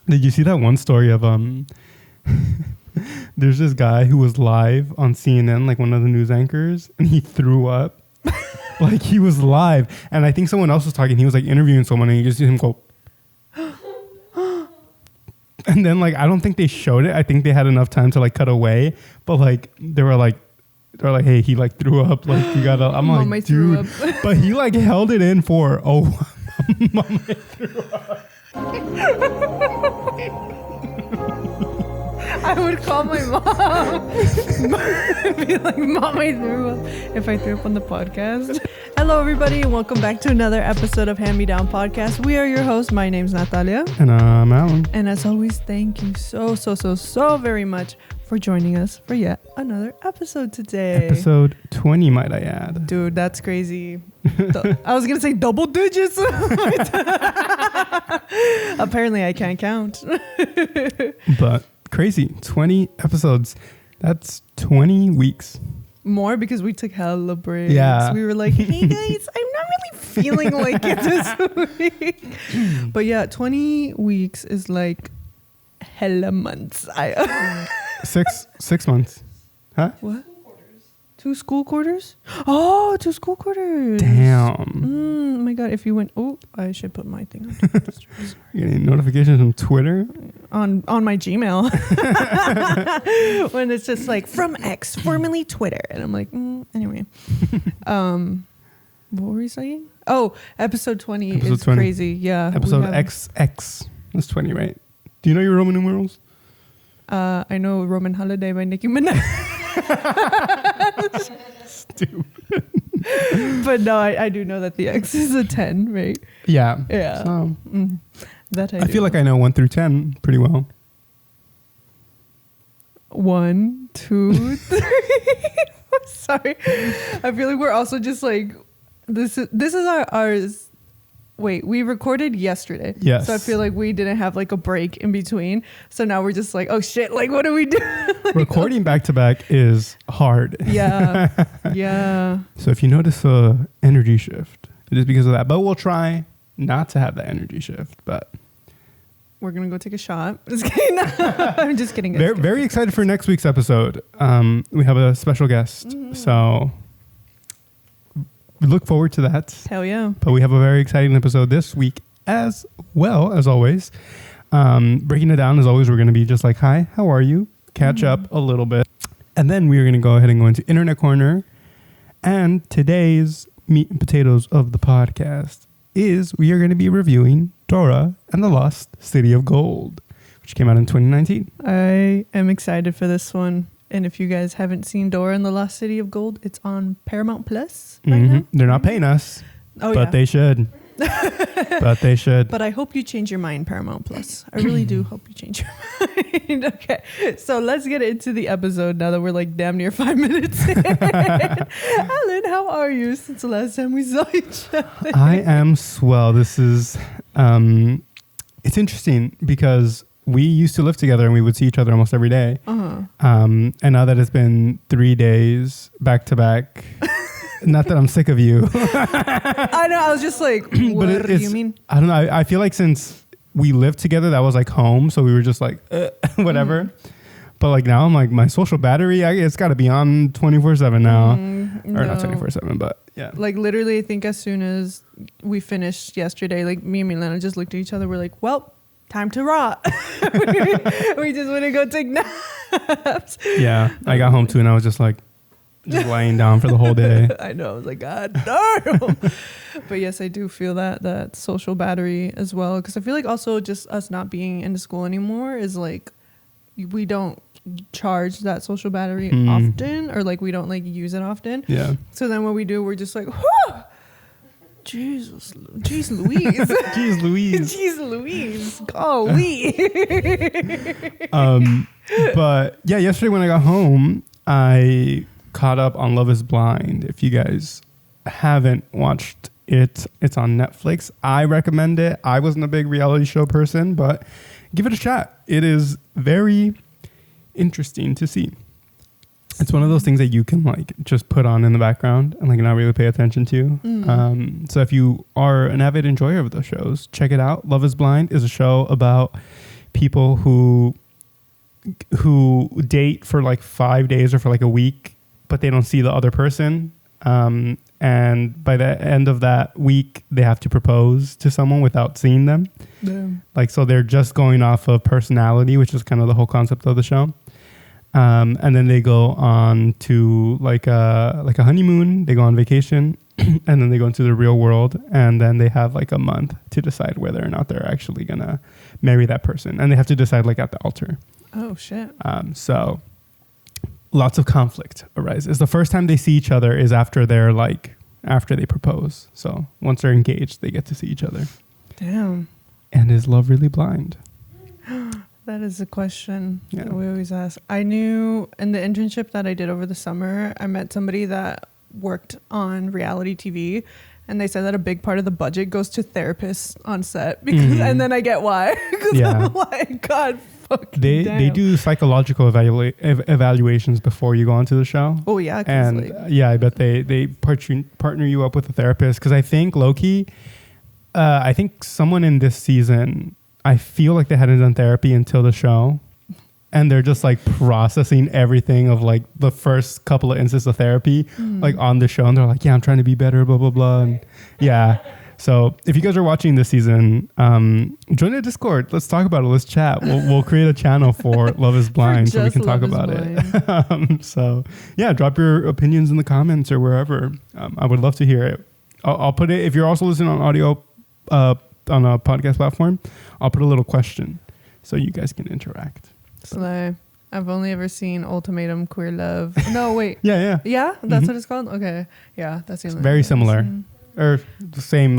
Did you see that one story of there's this guy who was live on CNN, like one of the news anchors, and he threw up. Like he was live, and I think someone else was talking. He was like interviewing someone, and you just see him go. And then like I don't think they showed it. I think they had enough time to like cut away, but like they were like, hey, he like threw up. Like you gotta. I'm like, dude, but he like held it in for Mama threw up. I would call my mom and be like, Mom, I threw up, if I threw up on the podcast. Hello, everybody, and welcome back to another episode of Hand Me Down Podcast. We are your hosts. My name's Natalia. And I'm Alan. And as always, thank you so very much for joining us for yet another episode today. Episode 20, might I add. Dude, that's crazy. I was going to say double digits. Apparently, I can't count. But crazy, 20 episodes. That's 20 weeks. More because we took hella breaks. Yeah. We were like, hey guys, I'm not really feeling like it this week. But yeah, 20 weeks is like hella months. 6 months. Huh? What? 2 school quarters? Oh, 2 school quarters. Damn. Oh my God. If you went, I should put my thing on. You getting notifications from Twitter? On my Gmail. When it's just like from X, formerly Twitter. And I'm like, anyway. What were we saying? Oh, episode 20 episode is 20. crazy. Yeah. Episode XX. That's 20, right? Do you know your Roman numerals? I know Roman Holiday by Nicki Minaj. Stupid. But no, I do know that the X is a 10, right? Yeah. Yeah. So, that I feel like I know 1 through 10 pretty well. 1, 2, 3. Sorry. I feel like we're also just like, this is ours. Wait, we recorded yesterday. Yes. So I feel like we didn't have like a break in between. So now we're just like, oh shit, like what do we do? Like, recording back to back is hard. Yeah. Yeah. So if you notice a energy shift, it is because of that. But we'll try not to have that energy shift. But we're going to go take a shot. Just kidding. I'm just kidding. Very, very excited for next week's episode. We have a special guest. Mm-hmm. So we look forward to that. Hell yeah. But we have a very exciting episode this week as well, as always. Breaking it down, as always, we're going to be just like, hi, how are you? Catch up a little bit. And then we're going to go ahead and go into Internet Corner. And today's meat and potatoes of the podcast is we are going to be reviewing Dora and the Lost City of Gold, which came out in 2019. I am excited for this one. And if you guys haven't seen Dora and the Lost City of Gold, it's on Paramount Plus right now. They're not paying us, but they should. But they should. But I hope you change your mind, Paramount Plus. I really do hope you change your mind. Okay, so let's get into the episode now that we're like damn near 5 minutes in. Alan, how are you since the last time we saw each other? I am swell. This is, it's interesting because we used to live together and we would see each other almost every day. Uh-huh. And now that it's been 3 days back to back, not that I'm sick of you. I know. I was just like, what do you mean? I don't know. I feel like since we lived together, that was like home. So we were just like, whatever. But like now I'm like, my social battery, it's got to be on 24/7 now. Or not 24/7, but yeah. Like literally, I think as soon as we finished yesterday, like me and Milena just looked at each other. We're like, well, time to rot. We just want to go take naps. Yeah. I got home too and I was just like, just laying down for the whole day. I know. I was like, God darn. But yes, I do feel that social battery as well. Because I feel like also just us not being into school anymore is like, we don't charge that social battery often, or like we don't like use it often. Yeah. So then what we do, we're just like, whew, Jesus, jeez Louise. Jeez Louise. Jeez Louise. Golly. But yeah, yesterday when I got home, I caught up on Love is Blind. If you guys haven't watched it, it's on Netflix. I recommend it. I wasn't a big reality show person, but give it a shot. It is very interesting to see. It's one of those things that you can like just put on in the background and like not really pay attention to. So if you are an avid enjoyer of those shows, check it out. Love is Blind is a show about people who date for like 5 days or for like a week, but they don't see the other person. And by the end of that week, they have to propose to someone without seeing them. Damn. Like, so they're just going off of personality, which is kind of the whole concept of the show. And then they go on to like a honeymoon. They go on vacation, and then they go into the real world, and then they have like a month to decide whether or not they're actually gonna marry that person, and they have to decide like at the altar. Oh shit. So lots of conflict arises. The first time they see each other is after they propose. So once they're engaged, they get to see each other. Damn. And is love really blind? That is a question that we always ask. I knew in the internship that I did over the summer, I met somebody that worked on reality TV, and they said that a big part of the budget goes to therapists on set because, and then I get why. Because I'm like, God, fucking damn. They do psychological evaluations before you go onto the show. Oh yeah, and I bet they partner you up with a therapist, because I think low-key, I think someone in this season, I feel like they hadn't done therapy until the show, and they're just like processing everything of like the first couple of instances of therapy like on the show, and they're like, yeah, I'm trying to be better, blah blah blah. And so if you guys are watching this season, join the Discord, let's talk about it, let's chat. We'll create a channel for Love is Blind so we can talk about it. So yeah, drop your opinions in the comments or wherever. I would love to hear it. I'll put it, if you're also listening on audio on a podcast platform, I'll put a little question so you guys can interact. Slay. I've only ever seen Ultimatum Queer Love. No, wait. Yeah. Yeah? That's what it's called? Okay. Yeah, that's the only very similar. Or the same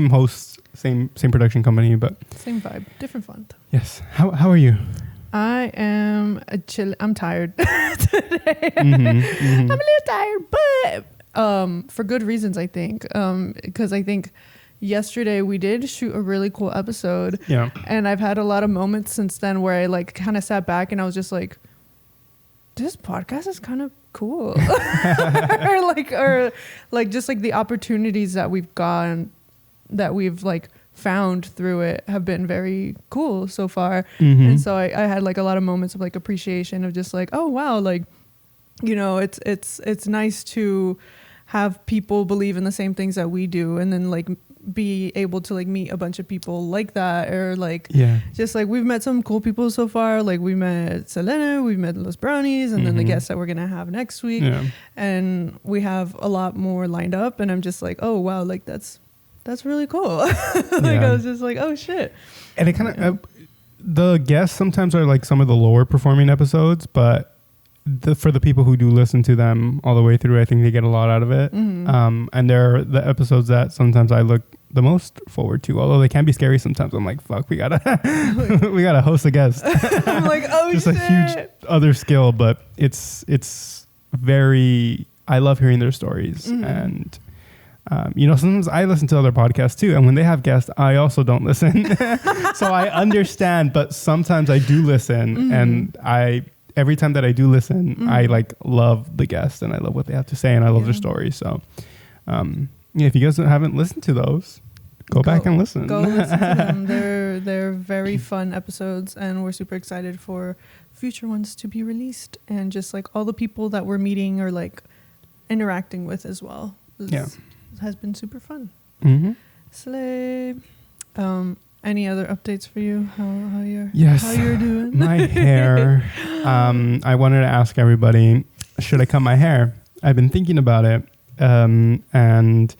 hosts, same production company, but same vibe, different font. Yes. How are you? I am I'm tired today. I'm a little tired, but for good reasons, I think. Because I think yesterday we did shoot a really cool episode. Yeah. And I've had a lot of moments since then where I like kind of sat back and I was just like, this podcast is kind of cool. or just like the opportunities that we've gotten, that we've like found through it have been very cool so far. And so I had like a lot of moments of like appreciation of just like, oh wow, like, you know, it's nice to have people believe in the same things that we do, and then like be able to like meet a bunch of people like that, or like just like we've met some cool people so far. Like we met Selena, we've met Los Brownies, and then the guests that we're gonna have next week, and we have a lot more lined up. And I'm just like, oh wow, like that's really cool. I was just like, oh shit. And it kind of the guests sometimes are like some of the lower performing episodes, but for the people who do listen to them all the way through, I think they get a lot out of it. And they're the episodes that sometimes I look the most forward to, although they can be scary sometimes. I'm like, fuck, we gotta host a guest. I'm like, oh just shit. A huge other skill, but it's very, I love hearing their stories. And you know, sometimes I listen to other podcasts too, and when they have guests, I also don't listen. So I understand, but sometimes I do listen, and every time that I do listen, I like love the guests and I love what they have to say, and I love their stories. So, if you guys haven't listened to those, go back and listen. Go listen to them. They're very fun episodes, and we're super excited for future ones to be released, and just like all the people that we're meeting or like interacting with as well. Has been super fun. Slay. Any other updates for you? How you're doing? My hair. I wanted to ask everybody, should I cut my hair? I've been thinking about it, and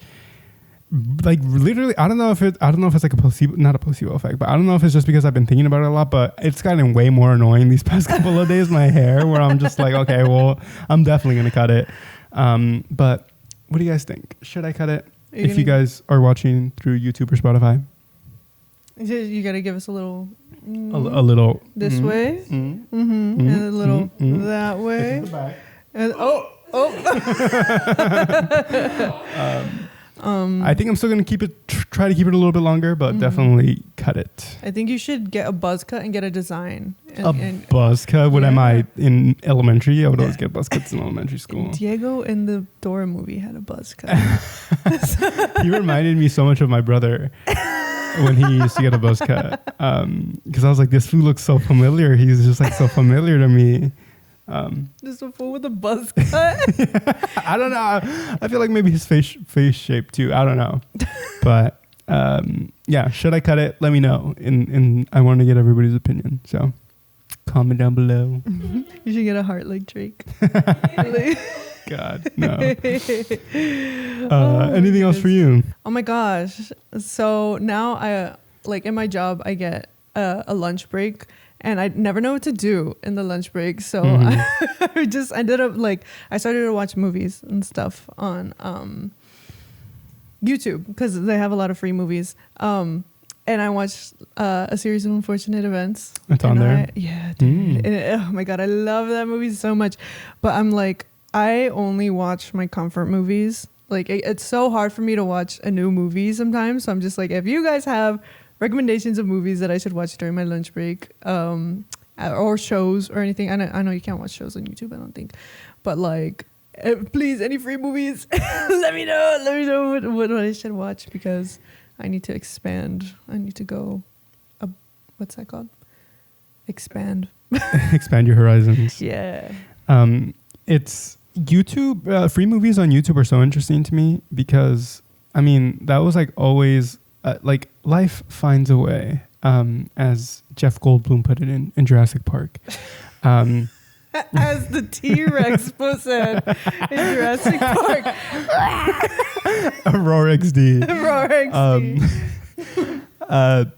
like literally, I don't know if it's like not a placebo effect, but I don't know if it's just because I've been thinking about it a lot. But it's gotten way more annoying these past couple of days. My hair, where I'm just like, okay, well, I'm definitely gonna cut it. But what do you guys think? Should I cut it? If you guys are watching through YouTube or Spotify. You gotta give us a little, a little this way, and a little that way, and I think I'm still gonna try to keep it a little bit longer, but definitely cut it. I think you should get a buzz cut and get a design. Buzz cut? What am I in elementary? I would always get buzz cuts in elementary school. Diego in the Dora movie had a buzz cut. He reminded me so much of my brother. when he used to get a buzz cut. Because I was like, this fool looks so familiar. He's just like so familiar to me. Just a fool with a buzz cut. I don't know. I feel like maybe his face shape too. I don't know. But yeah, should I cut it? Let me know. And I want to get everybody's opinion. So comment down below. You should get a heart like Drake. God, no. Anything else for you? Oh my gosh. So now I like in my job I get a lunch break and I never know what to do in the lunch break. So I just ended up like I started to watch movies and stuff on YouTube because they have a lot of free movies. And I watched a series of unfortunate events. It's on there? Yeah, dude. And oh my God, I love that movie so much. But I'm like, I only watch my comfort movies. Like, it's so hard for me to watch a new movie sometimes. So I'm just like, if you guys have recommendations of movies that I should watch during my lunch break, or shows or anything. I know you can't watch shows on YouTube, I don't think. But like, please, any free movies, let me know what I should watch because I need to expand. I need to go, what's that called? Expand. Expand your horizons. Yeah. It's YouTube, free movies on YouTube are so interesting to me because, I mean, that was like always, like life finds a way, as Jeff Goldblum put it in Jurassic Park. As the T-Rex said in Jurassic Park. Roar XD. Roar XD.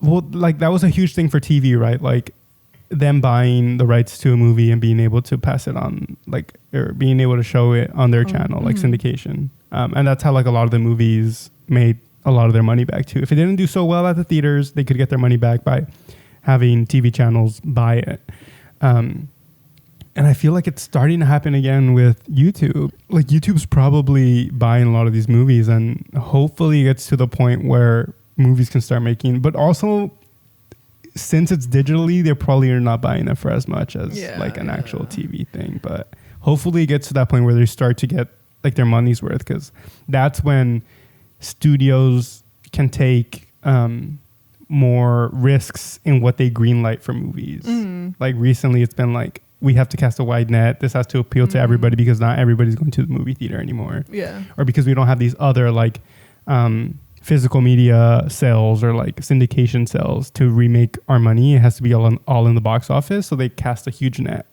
Well, like that was a huge thing for TV, right? Like them buying the rights to a movie and being able to pass it on, like, or being able to show it on their channel, like syndication. And that's how like a lot of the movies made a lot of their money back too. If it didn't do so well at the theaters, they could get their money back by having TV channels buy it. And I feel like it's starting to happen again with YouTube. Like YouTube's probably buying a lot of these movies and hopefully it gets to the point where movies can start making, but also since it's digitally, they probably are not buying it for as much as like an actual TV thing. But hopefully it gets to that point where they start to get like their money's worth because that's when studios can take more risks in what they greenlight for movies. Like recently it's been like, we have to cast a wide net. This has to appeal to everybody because not everybody's going to the movie theater anymore. Yeah. Or because we don't have these other like physical media sales or like syndication sales to remake our money. It has to be all in the box office. So they cast a huge net.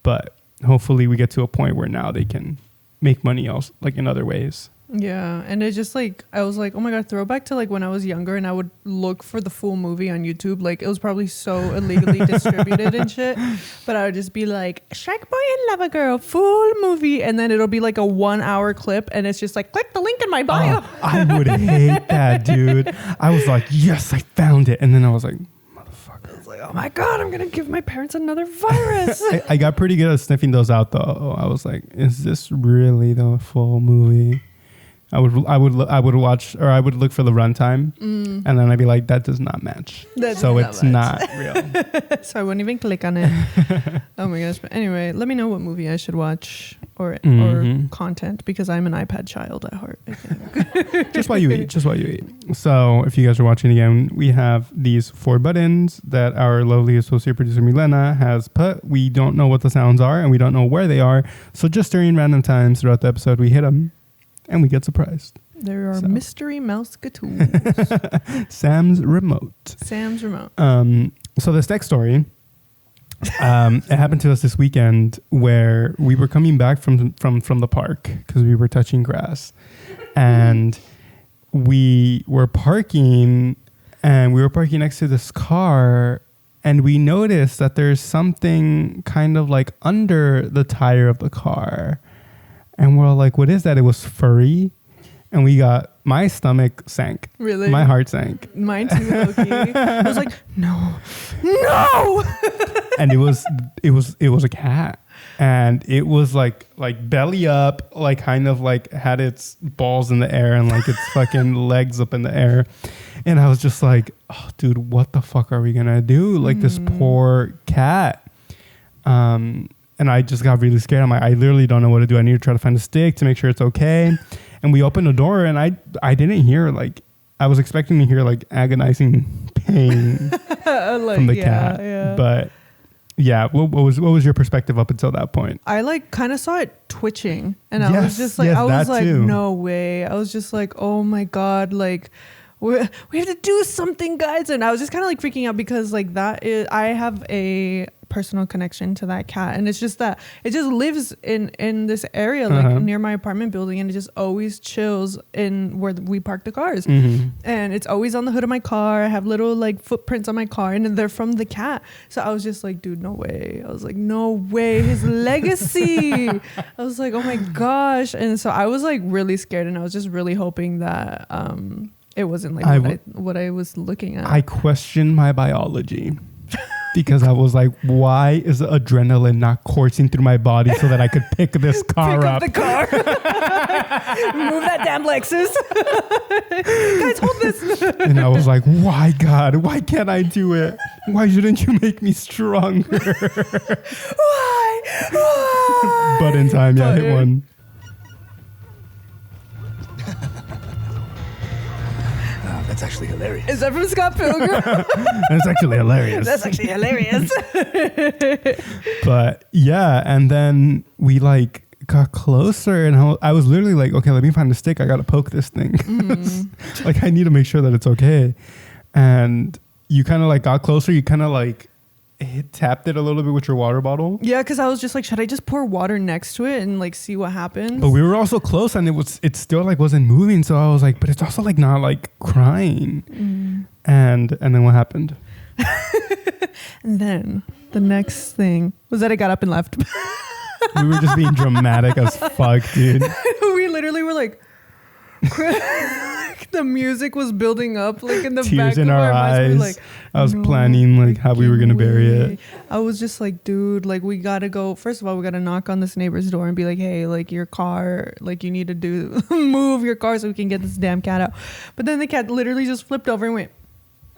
But hopefully we get to a point where now they can make money else like in other ways. Yeah, and it just like I was like, oh my God, throwback to like when I was younger and I would look for the full movie on YouTube. Like it was probably so illegally distributed and shit, but I would just be like, Shrek Boy and Lava Girl full movie, and then it'll be like a 1 hour clip, and it's just like click the link in my bio. Oh, I would hate that, dude. I was like, yes, I found it, and then I was like, motherfucker. I was like, oh my God, I'm gonna give my parents another virus. I got pretty good at sniffing those out though. I was like, is this really the full movie? I would watch, or I would look for the runtime, and then I'd be like, that does not match. So it's not real. So I wouldn't even click on it. Oh my gosh! But anyway, let me know what movie I should watch or content because I'm an iPad child at heart. I think. Just while you eat. So if you guys are watching again, we have these 4 buttons that our lovely associate producer Milena has put. We don't know what the sounds are, and we don't know where they are. So just during random times throughout the episode, we hit them. And we get surprised. There are mystery mouse gatools. Sam's remote. So this next story, it happened to us this weekend where we were coming back from the park because we were touching grass, and we were parking next to this car, and we noticed that there's something kind of like under the tire of the car. And we're all like, what is that? It was furry. And my stomach sank. Really? My heart sank. Mine too, low-key. I was like, no. And it was a cat. And it was like belly up, like kind of like had its balls in the air and like its fucking legs up in the air. And I was just like, oh, dude, what the fuck are we going to do? Like this poor cat. And I just got really scared. I'm like, I literally don't know what to do. I need to try to find a stick to make sure it's okay. And we opened the door, and I didn't hear like I was expecting to hear like agonizing pain from the cat. Yeah. But yeah, what was your perspective up until that point? I like kind of saw it twitching, and I was just like, no way. I was just like, oh my God, like we have to do something, guys. And I was just kind of like freaking out because like I have a personal connection to that cat, and it's just that it just lives in this area like near my apartment building, and it just always chills in where we park the cars, and it's always on the hood of my car. I have little like footprints on my car, and they're from the cat. So I was just like, dude, no way. I was like, no way, his legacy. I was like, oh my gosh. And so I was like really scared, and I was just really hoping that it wasn't like what I was looking at. I questioned my biology. Because I was like, why is the adrenaline not coursing through my body so that I could pick this car up? Pick up the car. Move that damn Lexus. Guys, hold this. And I was like, why, God? Why can't I do it? Why shouldn't you make me stronger? Why? But in time, yeah, I hit one. That's actually hilarious. Is that from Scott Pilgrim? That's actually hilarious. That's actually hilarious. But yeah, and then we like got closer, and I was literally like, okay, let me find a stick. I got to poke this thing. Like, I need to make sure that it's okay. And you kind of like got closer. You kind of like tapped it a little bit with your water bottle. Yeah, because I was just like, should I just pour water next to it and like see what happens? But we were also close, and it still like wasn't moving. So I was like, but it's also like not like crying. And then what happened? And then the next thing was that I got up and left. We were just being dramatic as fuck, dude. We literally were like, the music was building up like in the tears back in of our eyes. We were eyes. like, I was planning like how we were gonna bury it. I was just like, dude, like we gotta go. First of all, we gotta knock on this neighbor's door and be like, hey, like your car, like you need to move your car so we can get this damn cat out. But then the cat literally just flipped over and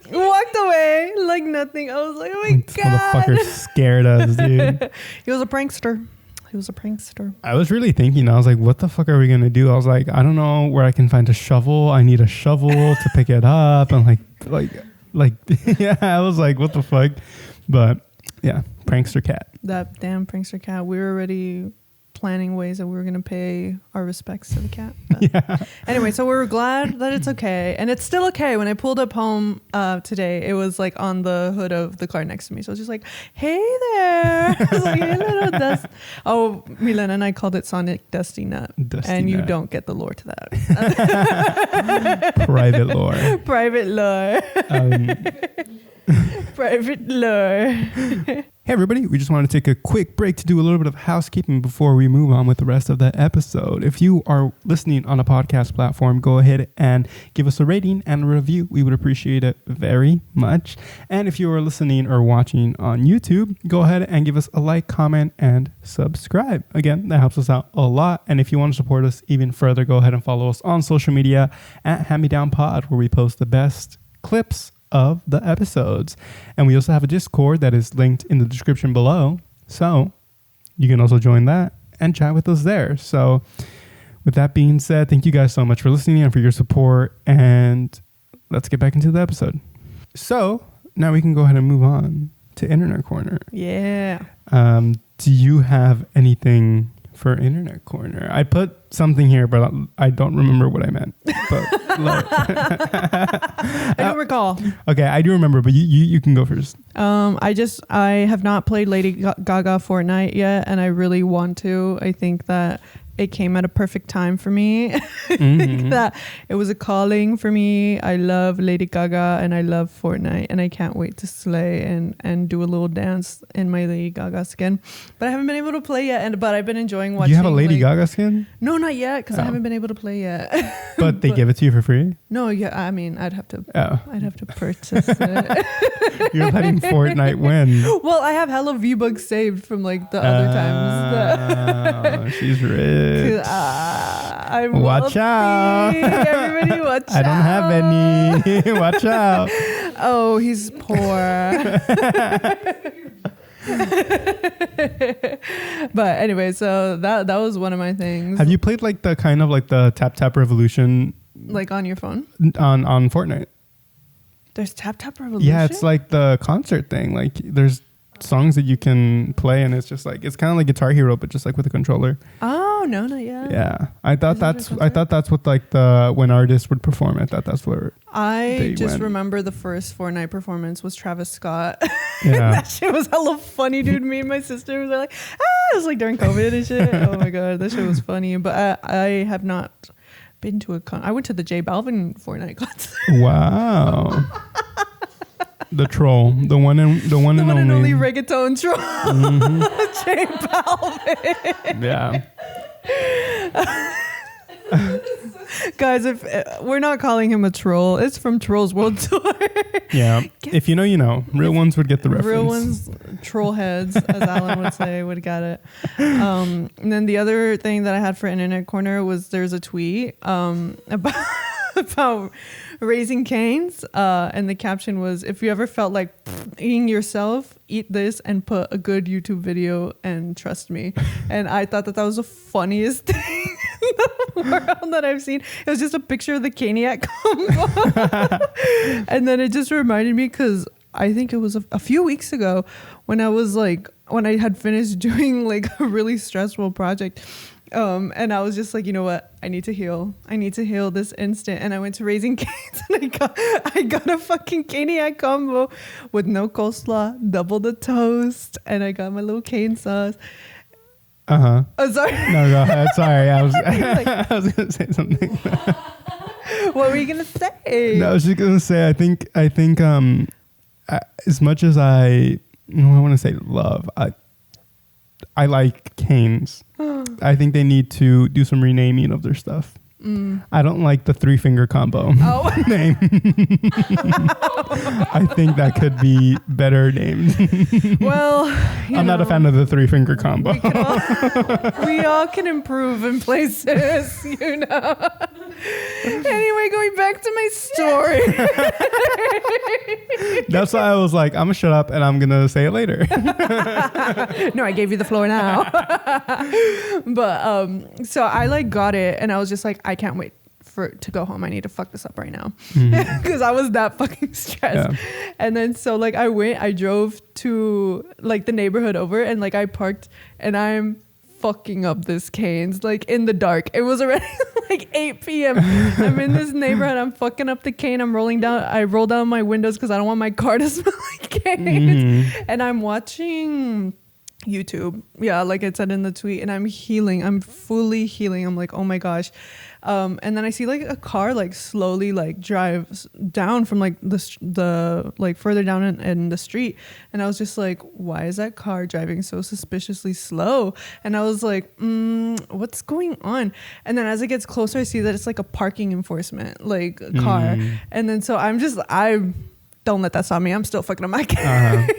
walked away like nothing. I was like, oh my This God. motherfucker scared us, dude. He was a prankster. He was a prankster. I was really thinking, I was like, what the fuck are we gonna do? I was like, I don't know where I can find a shovel. I need a shovel to pick it up. And like yeah, I was like, what the fuck? But yeah, Prankster Cat. That damn prankster cat. We were already planning ways that we were going to pay our respects to the cat. Yeah. Anyway, so we were glad that it's okay. And it's still okay. When I pulled up home today, it was like on the hood of the car next to me. So I was just like, hey there. I was like, hey, little Dust. Oh, Milena and I called it Sonic Dusty Nut. And you don't get the lore to that. Private lore. Private lore. Private lore. Hey everybody, we just wanted to take a quick break to do a little bit of housekeeping before we move on with the rest of the episode. If you are listening on a podcast platform, go ahead and give us a rating and a review. We would appreciate it very much. And if you are listening or watching on YouTube, go ahead and give us a like, comment, and subscribe. Again, that helps us out a lot. And if you want to support us even further, go ahead and follow us on social media at Hand Me Down Pod, where we post the best clips of the episodes. And we also have a Discord that is linked in the description below, so you can also join that and chat with us there. So with that being said, thank you guys so much for listening and for your support, and let's get back into the episode. So now we can go ahead and move on to Internet Corner. Yeah. Do you have anything for Internet Corner? I put something here, but I don't remember what I meant. But I don't recall. Okay, I do remember, but you can go first. I have not played Lady Gaga Fortnite yet, and I really want to. I think that it came at a perfect time for me. I think that it was a calling for me. I love Lady Gaga and I love Fortnite, and I can't wait to slay and do a little dance in my Lady Gaga skin. But I haven't been able to play yet, but I've been enjoying watching. You have a Lady Gaga skin? No, not yet, because I haven't been able to play yet. But they give it to you for free? No, yeah, I mean, I'd have to purchase it. You're letting Fortnite win. Well, I have hella V-Bucks saved from like the other times. She's rich. I'm watch out. Everybody watch out. I don't have any. Watch out. Oh, he's poor. But anyway, so that was one of my things. Have you played like the kind of like the Tap Tap Revolution Like on your phone? on Fortnite. There's Tap Tap Revolution? Yeah, it's like the concert thing. Like there's songs that you can play, and it's just like it's kind of like Guitar Hero, but just like with a controller. Oh no, not yet. Yeah, I thought Is it a that's concert? what like the when artists would perform. I thought that's where I they just went. remember the first Fortnite performance was Travis Scott. Yeah. That shit was hella funny, dude. Me and my sister were like, it was like during COVID and shit. Oh my god, that shit was funny. But I have not been to a con. I went to the J Balvin Fortnite concert. Wow. The troll, the one and only reggaeton troll, Mhm. J Balvin. Yeah. Guys, if we're not calling him a troll, it's from Trolls World Tour. Yeah. If you know, you know. Real ones would get the reference. Real ones, troll heads, as Alan would say, would get it. And then the other thing that I had for Internet Corner was there's a tweet about Raising Cane's, and the caption was, if you ever felt like eating yourself, eat this and put a good YouTube video and trust me. And I thought that was the funniest thing in the world that I've seen. It was just a picture of the Caniac combo. And then it just reminded me, because I think it was a few weeks ago when I had finished doing like a really stressful project. And I was just like, you know what? I need to heal this instant. And I went to Raising Cane's and I got a fucking Caniac combo with no coleslaw, double the toast, and I got my little cane sauce. Uh-huh. Oh, sorry. No, go ahead. Sorry. I was Like- I was gonna say something. What were you gonna say? No, I was just gonna say I think as much as I want to say love, I like Cane's. I think they need to do some renaming of their stuff. I don't like the 3-finger combo name. I think that could be better named. Well, I'm not a fan of the 3-finger combo. We all can improve in places, you know. Anyway, going back to my story. That's why I was like, I'm gonna shut up and I'm gonna say it later. No, I gave you the floor now. But so I got it and I was just like, I can't wait to go home. I need to fuck this up right now. Because I was that fucking stressed. Yeah. And then so I drove to the neighborhood over and I parked and I'm fucking up this Cane's in the dark. It was already 8 p.m. I'm in this neighborhood. I'm fucking up the cane. I roll down my windows because I don't want my car to smell like Cane's. And I'm watching YouTube. Yeah, like it said in the tweet. And I'm healing. I'm fully healing. I'm like, oh my gosh. And then I see a car slowly drives down from the further down in the street, and I was just like, why is that car driving so suspiciously slow? And I was like, what's going on? And then as it gets closer, I see that it's a parking enforcement car, and then so I don't let that stop me. I'm still fucking up my cane.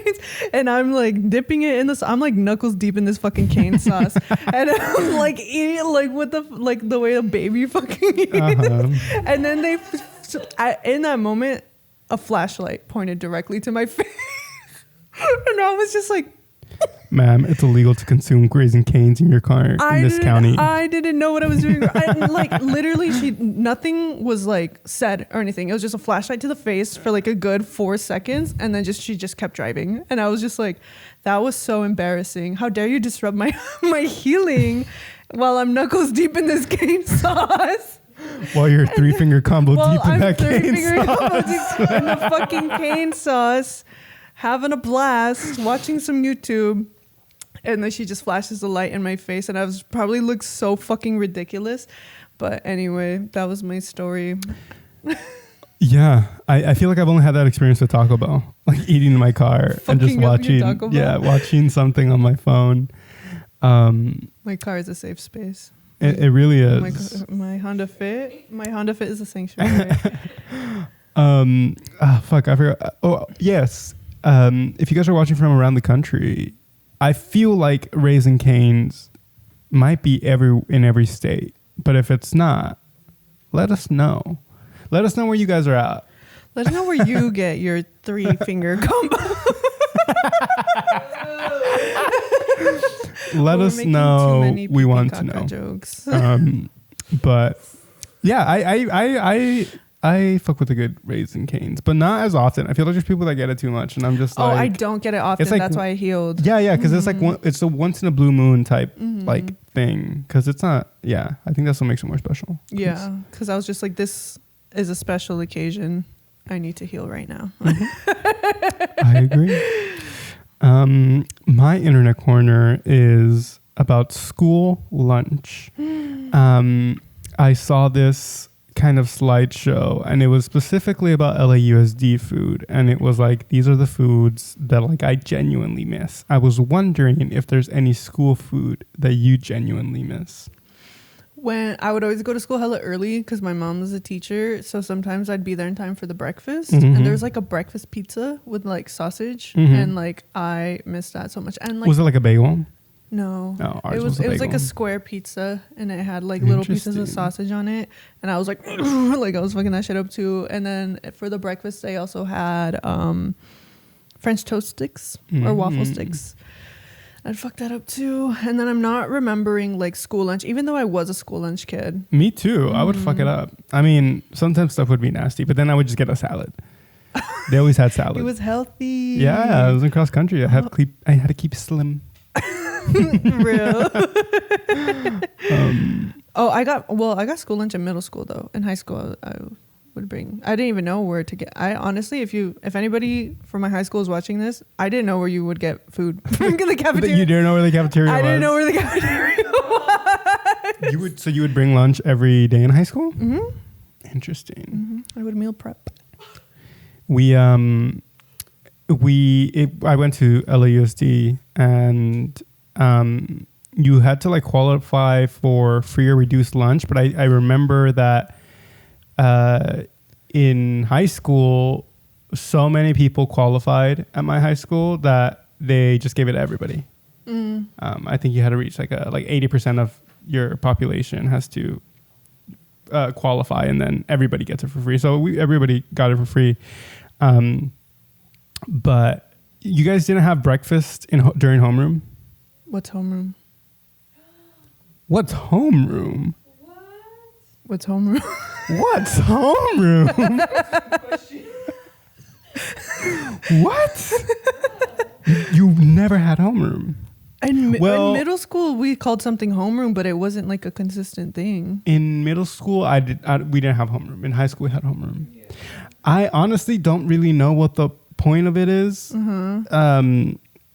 And I'm dipping it in this. I'm knuckles deep in this fucking cane sauce. And I'm eating with the way a baby fucking eats. And then in that moment, a flashlight pointed directly to my face. And I was just like, ma'am, it's illegal to consume Raising Cane's in your car in this county. I didn't know what I was doing. Literally, nothing was said or anything. It was just a flashlight to the face for a good 4 seconds, and then she just kept driving. And I was just like, that was so embarrassing. How dare you disrupt my my while I'm knuckles deep in this cane sauce. While you're 3-finger combo deep in that cane sauce. In the fucking cane sauce, having a blast, watching some YouTube. And then she just flashes the light in my face, and I was probably looked so fucking ridiculous. But anyway, that was my story. Yeah, I feel like I've only had that experience with Taco Bell, eating in my car and just watching something on my phone. My car is a safe space. It really is. My Honda Fit is a sanctuary. Fuck, I forgot. Oh yes, if you guys are watching from around the country, I feel like Raising Cane's might be in every state, but if it's not, let us know. Let us know where you guys are at. Let us know where you get your 3-finger combo. Let us know. We want to know. Jokes. But Yeah, I fuck with the good Raisin Canes, but not as often. I feel like there's people that get it too much, and I'm just like, I don't get it often. like, That's why I healed. Yeah, because it's like it's a once in a blue moon type like thing. Because it's not. Yeah, I think that's what makes it more special. Yeah, because I was just like, this is a special occasion. I need to heal right now. I agree. My internet corner is about school lunch. I saw this kind of slideshow, and it was specifically about LAUSD food, and it was like, these are the foods that like I genuinely miss. I was wondering if there's any school food that you genuinely miss. When I would always go to school hella early because my mom was a teacher, so sometimes I'd be there in time for the breakfast, and there's like a breakfast pizza with like sausage, and like I miss that so much. And like, was it like a bagel? No, ours it was a like bagel. a square pizza, and it had like little pieces of sausage on it, and I was like like I was fucking that shit up too. And then for the breakfast they also had French toast sticks or waffle sticks. I'd fuck that up too. And then I'm not remembering like school lunch, even though I was a school lunch kid. Me too. I would fuck it up. I mean, sometimes stuff would be nasty, but then I would just get a salad. They always had salad. It was healthy. Yeah, I was in cross country. I had to keep slim. Real. I got school lunch in middle school though. In high school, I would bring. I didn't even know where to get. I honestly, if anybody from my high school is watching this, I didn't know where you would get food from the cafeteria. You didn't know where the cafeteria was? I didn't know where the cafeteria was. You would bring lunch every day in high school? Mm-hmm. Interesting. I would meal prep. I went to LAUSD, and you had to like qualify for free or reduced lunch, but I remember that in high school, so many people qualified at my high school that they just gave it to everybody. I think you had to reach like 80% of your population has to qualify, and then everybody gets it for free. So everybody got it for free. But you guys didn't have breakfast during homeroom? What's homeroom? What's homeroom? What's homeroom? What's homeroom? What? You never had homeroom? In middle school, we called something homeroom, but it wasn't like a consistent thing. In middle school, we didn't have homeroom. In high school, we had homeroom. Yeah. I honestly don't really know what the point of it is.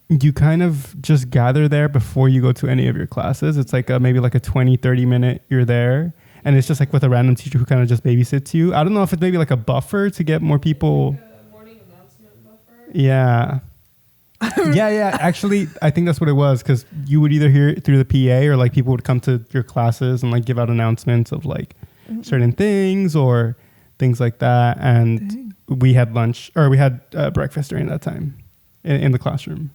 You kind of just gather there before you go to any of your classes. It's like maybe like a 20-30 minute you're there, and it's just like with a random teacher who kind of just babysits you. I don't know if it's maybe like a buffer to get more people. Like a morning announcement buffer. Yeah. yeah. Actually, I think that's what it was, because you would either hear it through the PA, or like people would come to your classes and like give out announcements of like certain things or things like that. And we had lunch, or we had breakfast during that time in the classroom.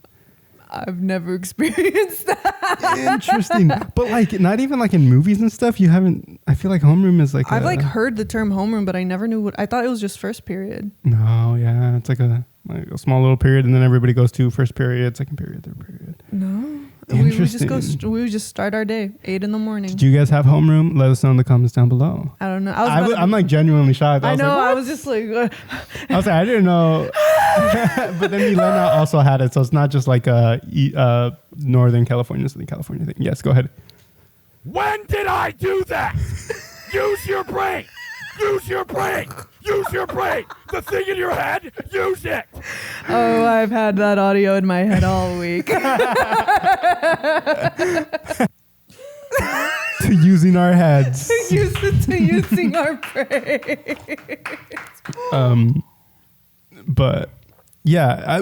I've never experienced that. Interesting. But like, not even like in movies and stuff, you haven't. I feel like homeroom is like I've like heard the term homeroom, but I never knew what. I thought it was just first period. No, yeah, it's like a small little period, and then everybody goes to first period, second period, third period. No, interesting. We would just start our day 8 a.m. Did you guys have homeroom? Let us know in the comments down below. I don't know. I'm like genuinely shocked. I know. Like, I was just like, I was like, I didn't know. But then Milena also had it, so it's not just like a Northern California, Southern California thing. Yes, go ahead. When did I do that? Use your brain. Use your brain. Use your brain. The thing in your head, use it. Oh, I've had that audio in my head all week. To using our heads. to using our brain. But yeah,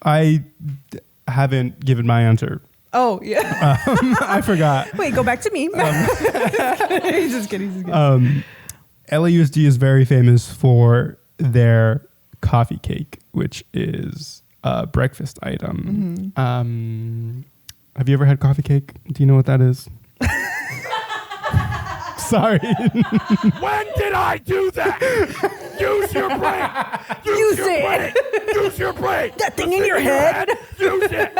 I haven't given my answer. Oh yeah. I forgot. Wait, go back to me. He's just kidding. LAUSD is very famous for their coffee cake, which is a breakfast item. Have you ever had coffee cake? Do you know what that is? Sorry. When did I do that? Use your brain. Use your brain. Use your brain. That thing in your head. Use it.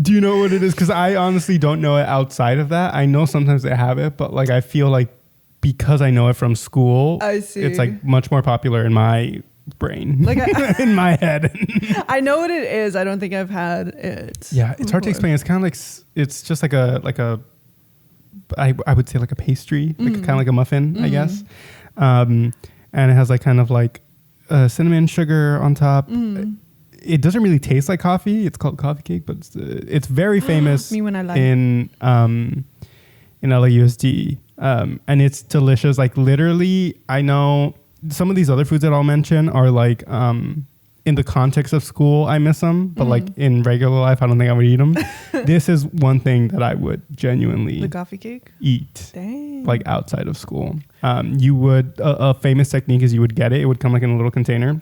Do you know what it is? Because I honestly don't know it outside of that. I know sometimes they have it, but like I feel like because I know it from school, I see. it's like much more popular in my brain, Like in my head. I know what it is. I don't think I've had it. Yeah, it's hard to before. explain. It's kind of like it's just like a I would say like a pastry, like kind of like a muffin, I guess. And it has like kind of like cinnamon sugar on top. It doesn't really taste like coffee. It's called coffee cake, but it's very famous Me when I like in LAUSD. And it's delicious. Like literally, I know some of these other foods that I'll mention are like in the context of school, I miss them, but like in regular life, I don't think I would eat them. This is one thing that I would genuinely The coffee cake? eat. Dang. Like outside of school. You would, a famous technique is you would get it. It would come like in a little container.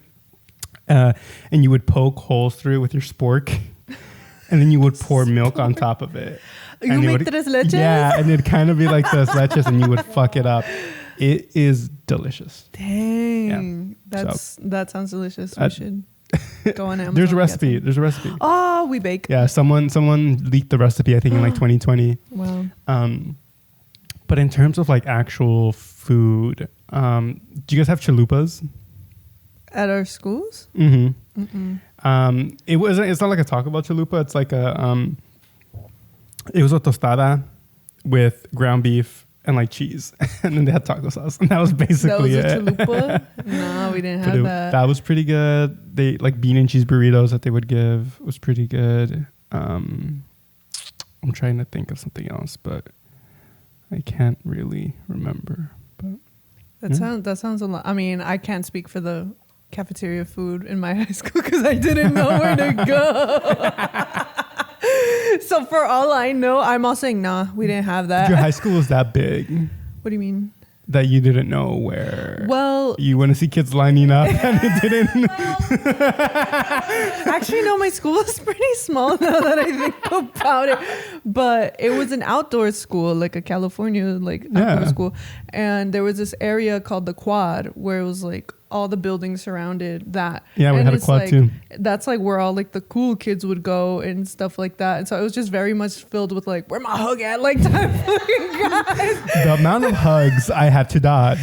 And you would poke holes through it with your spork. And then you would pour milk on top of it. You And it make would- tres leches? Yeah, and it'd kind of be like tres leches and you would fuck it up. It is delicious. Dang. Yeah. That sounds delicious. We should go on Amazon. There's a and get recipe. some. There's a recipe. Oh, we bake. Yeah, someone leaked the recipe, I think, in like 2020. Wow. But in terms of like actual food, do you guys have chalupas? At our schools? Mm-hmm. It's not like a Taco Bell chalupa. It's like it was a tostada with ground beef and like cheese. And then they had taco sauce. And that was basically That was a it. chalupa? No, we didn't But have that. that was pretty good. They like bean and cheese burritos that they would give was pretty good. I'm trying to think of something else, but I can't really remember. But That sounds a lot. I mean, I can't speak for the cafeteria food in my high school because I didn't know where to go. So for all I know, I'm all saying, nah, we didn't have that. your high school was that big What do you mean? that you didn't know where. Well, You want to see kids lining up and it didn't. actually, no, my school was pretty small now that I think about it. But it was an outdoor school, like a California outdoor school. And there was this area called the Quad where it was like all the buildings surrounded that. Yeah, we And had a it's quad like, too. That's like where all like the cool kids would go and stuff like that. And so it was just very much filled with like, where my hug at? Like type fucking guys. The amount of hugs I had to dodge.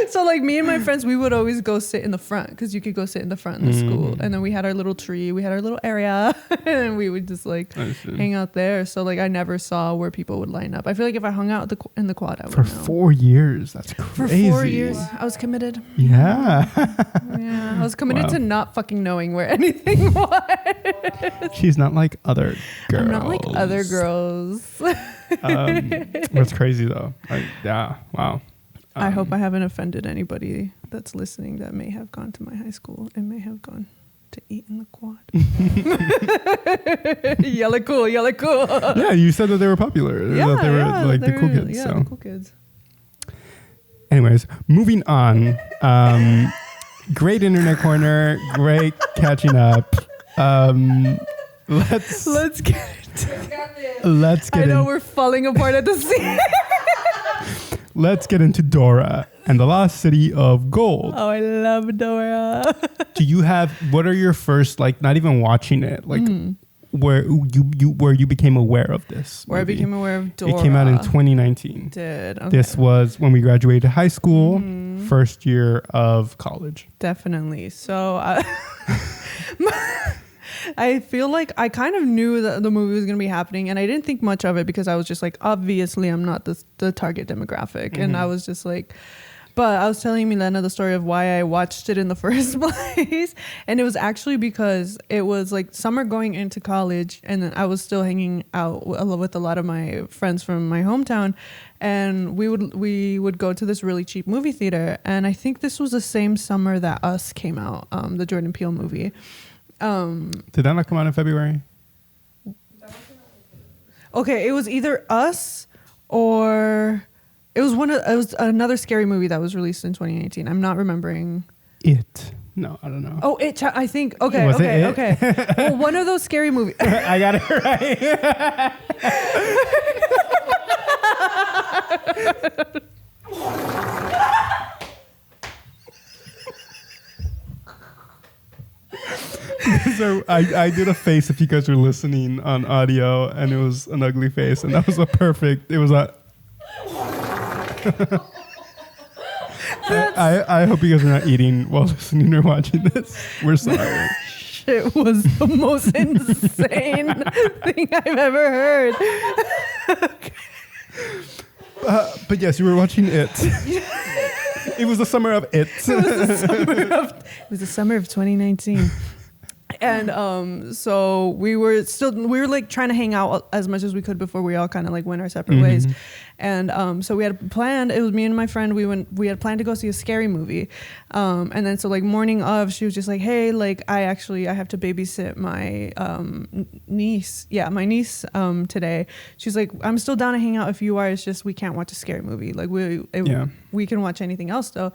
So like me and my friends, we would always go sit in the front because you could go sit in the front in the school. And then we had our little tree, we had our little area, and we would just like hang out there. So like I never saw where people would line up. I feel like if I hung out in the Quad, I would For know. 4 years. That's For crazy. 4 years, I was committed. Yeah. Yeah, I was committed Wow. to not fucking knowing where anything was. She's not like other girls. I'm not like other girls. That's crazy though. Yeah. Wow. I hope I haven't offended anybody that's listening that may have gone to my high school and may have gone to eat in the Quad. Yellow cool. Yeah, you said that they were popular. That they were like the cool kids. Yeah, So. the cool kids. Anyways, moving on. Great internet corner. Great catching up. Let's get get I know we're falling apart at the seams. let's get into Dora and the Lost City of Gold. Oh, I love Dora. Do you have? What are your first like? Not even watching it, like where you became aware of this? Where I movie? became aware of Dora. It came out in 2019. Did okay. This was when we graduated high school, first year of college. Definitely. So I feel like I kind of knew that the movie was going to be happening, and I didn't think much of it because I was just like, obviously I'm not the target demographic. And I was just like, but I was telling Milena the story of why I watched it in the first place. And it was actually because it was like summer going into college, and then I was still hanging out with a lot of my friends from my hometown, and we would go to this really cheap movie theater. And I think this was the same summer that Us came out, the Jordan Peele movie. Did that not come out in February? Okay, it was either Us or it was another scary movie that was released in 2018. I'm not remembering. It. No, I don't know. Oh, I think. Okay, Was it okay, It? okay. Well, one of those scary movies. I got it right. So I did a face if you guys are listening on audio, and it was an ugly face, and that was a perfect. It was a. I hope you guys are not eating while listening or watching this. We're sorry. Shit was the most insane thing I've ever heard. But yes, you were watching it. It was the summer of it. It was the summer of 2019. And so we were like trying to hang out as much as we could before we all kind of like went our separate ways. And so we had planned, it was me and my friend, we had planned to go see a scary movie. And then so like morning of, she was just like, hey, like I have to babysit my niece. Yeah, my niece today. She's like, I'm still down to hang out if you are. It's just we can't watch a scary movie. Like we can watch anything else though.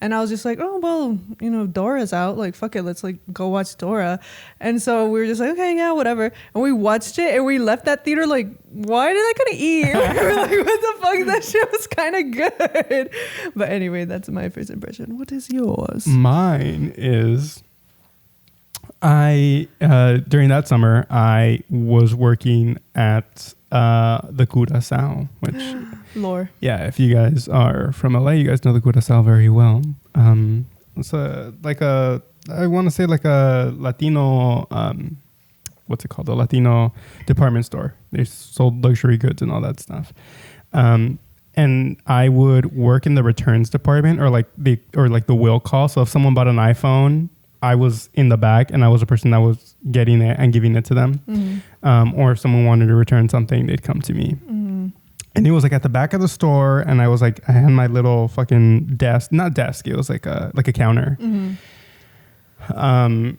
And I was just like, oh, well, you know, Dora's out. Like, fuck it. Let's like go watch Dora. And so we were just like, okay, yeah, whatever. And we watched it and we left that theater like, why did I kind of eat? We were like, what the fuck? That shit was kind of good. But anyway, that's my first impression. What is yours? Mine is during that summer, I was working at the Curaçao, which... Lore. Yeah, if you guys are from LA, you guys know the Curaçao very well. It's I want to say like a Latino, what's it called? A Latino department store. They sold luxury goods and all that stuff. And I would work in the returns department or like the will call. So if someone bought an iPhone, I was in the back and I was the person that was getting it and giving it to them. Or if someone wanted to return something, they'd come to me. And it was like at the back of the store, and I had my little fucking desk, not desk, it was like a counter. And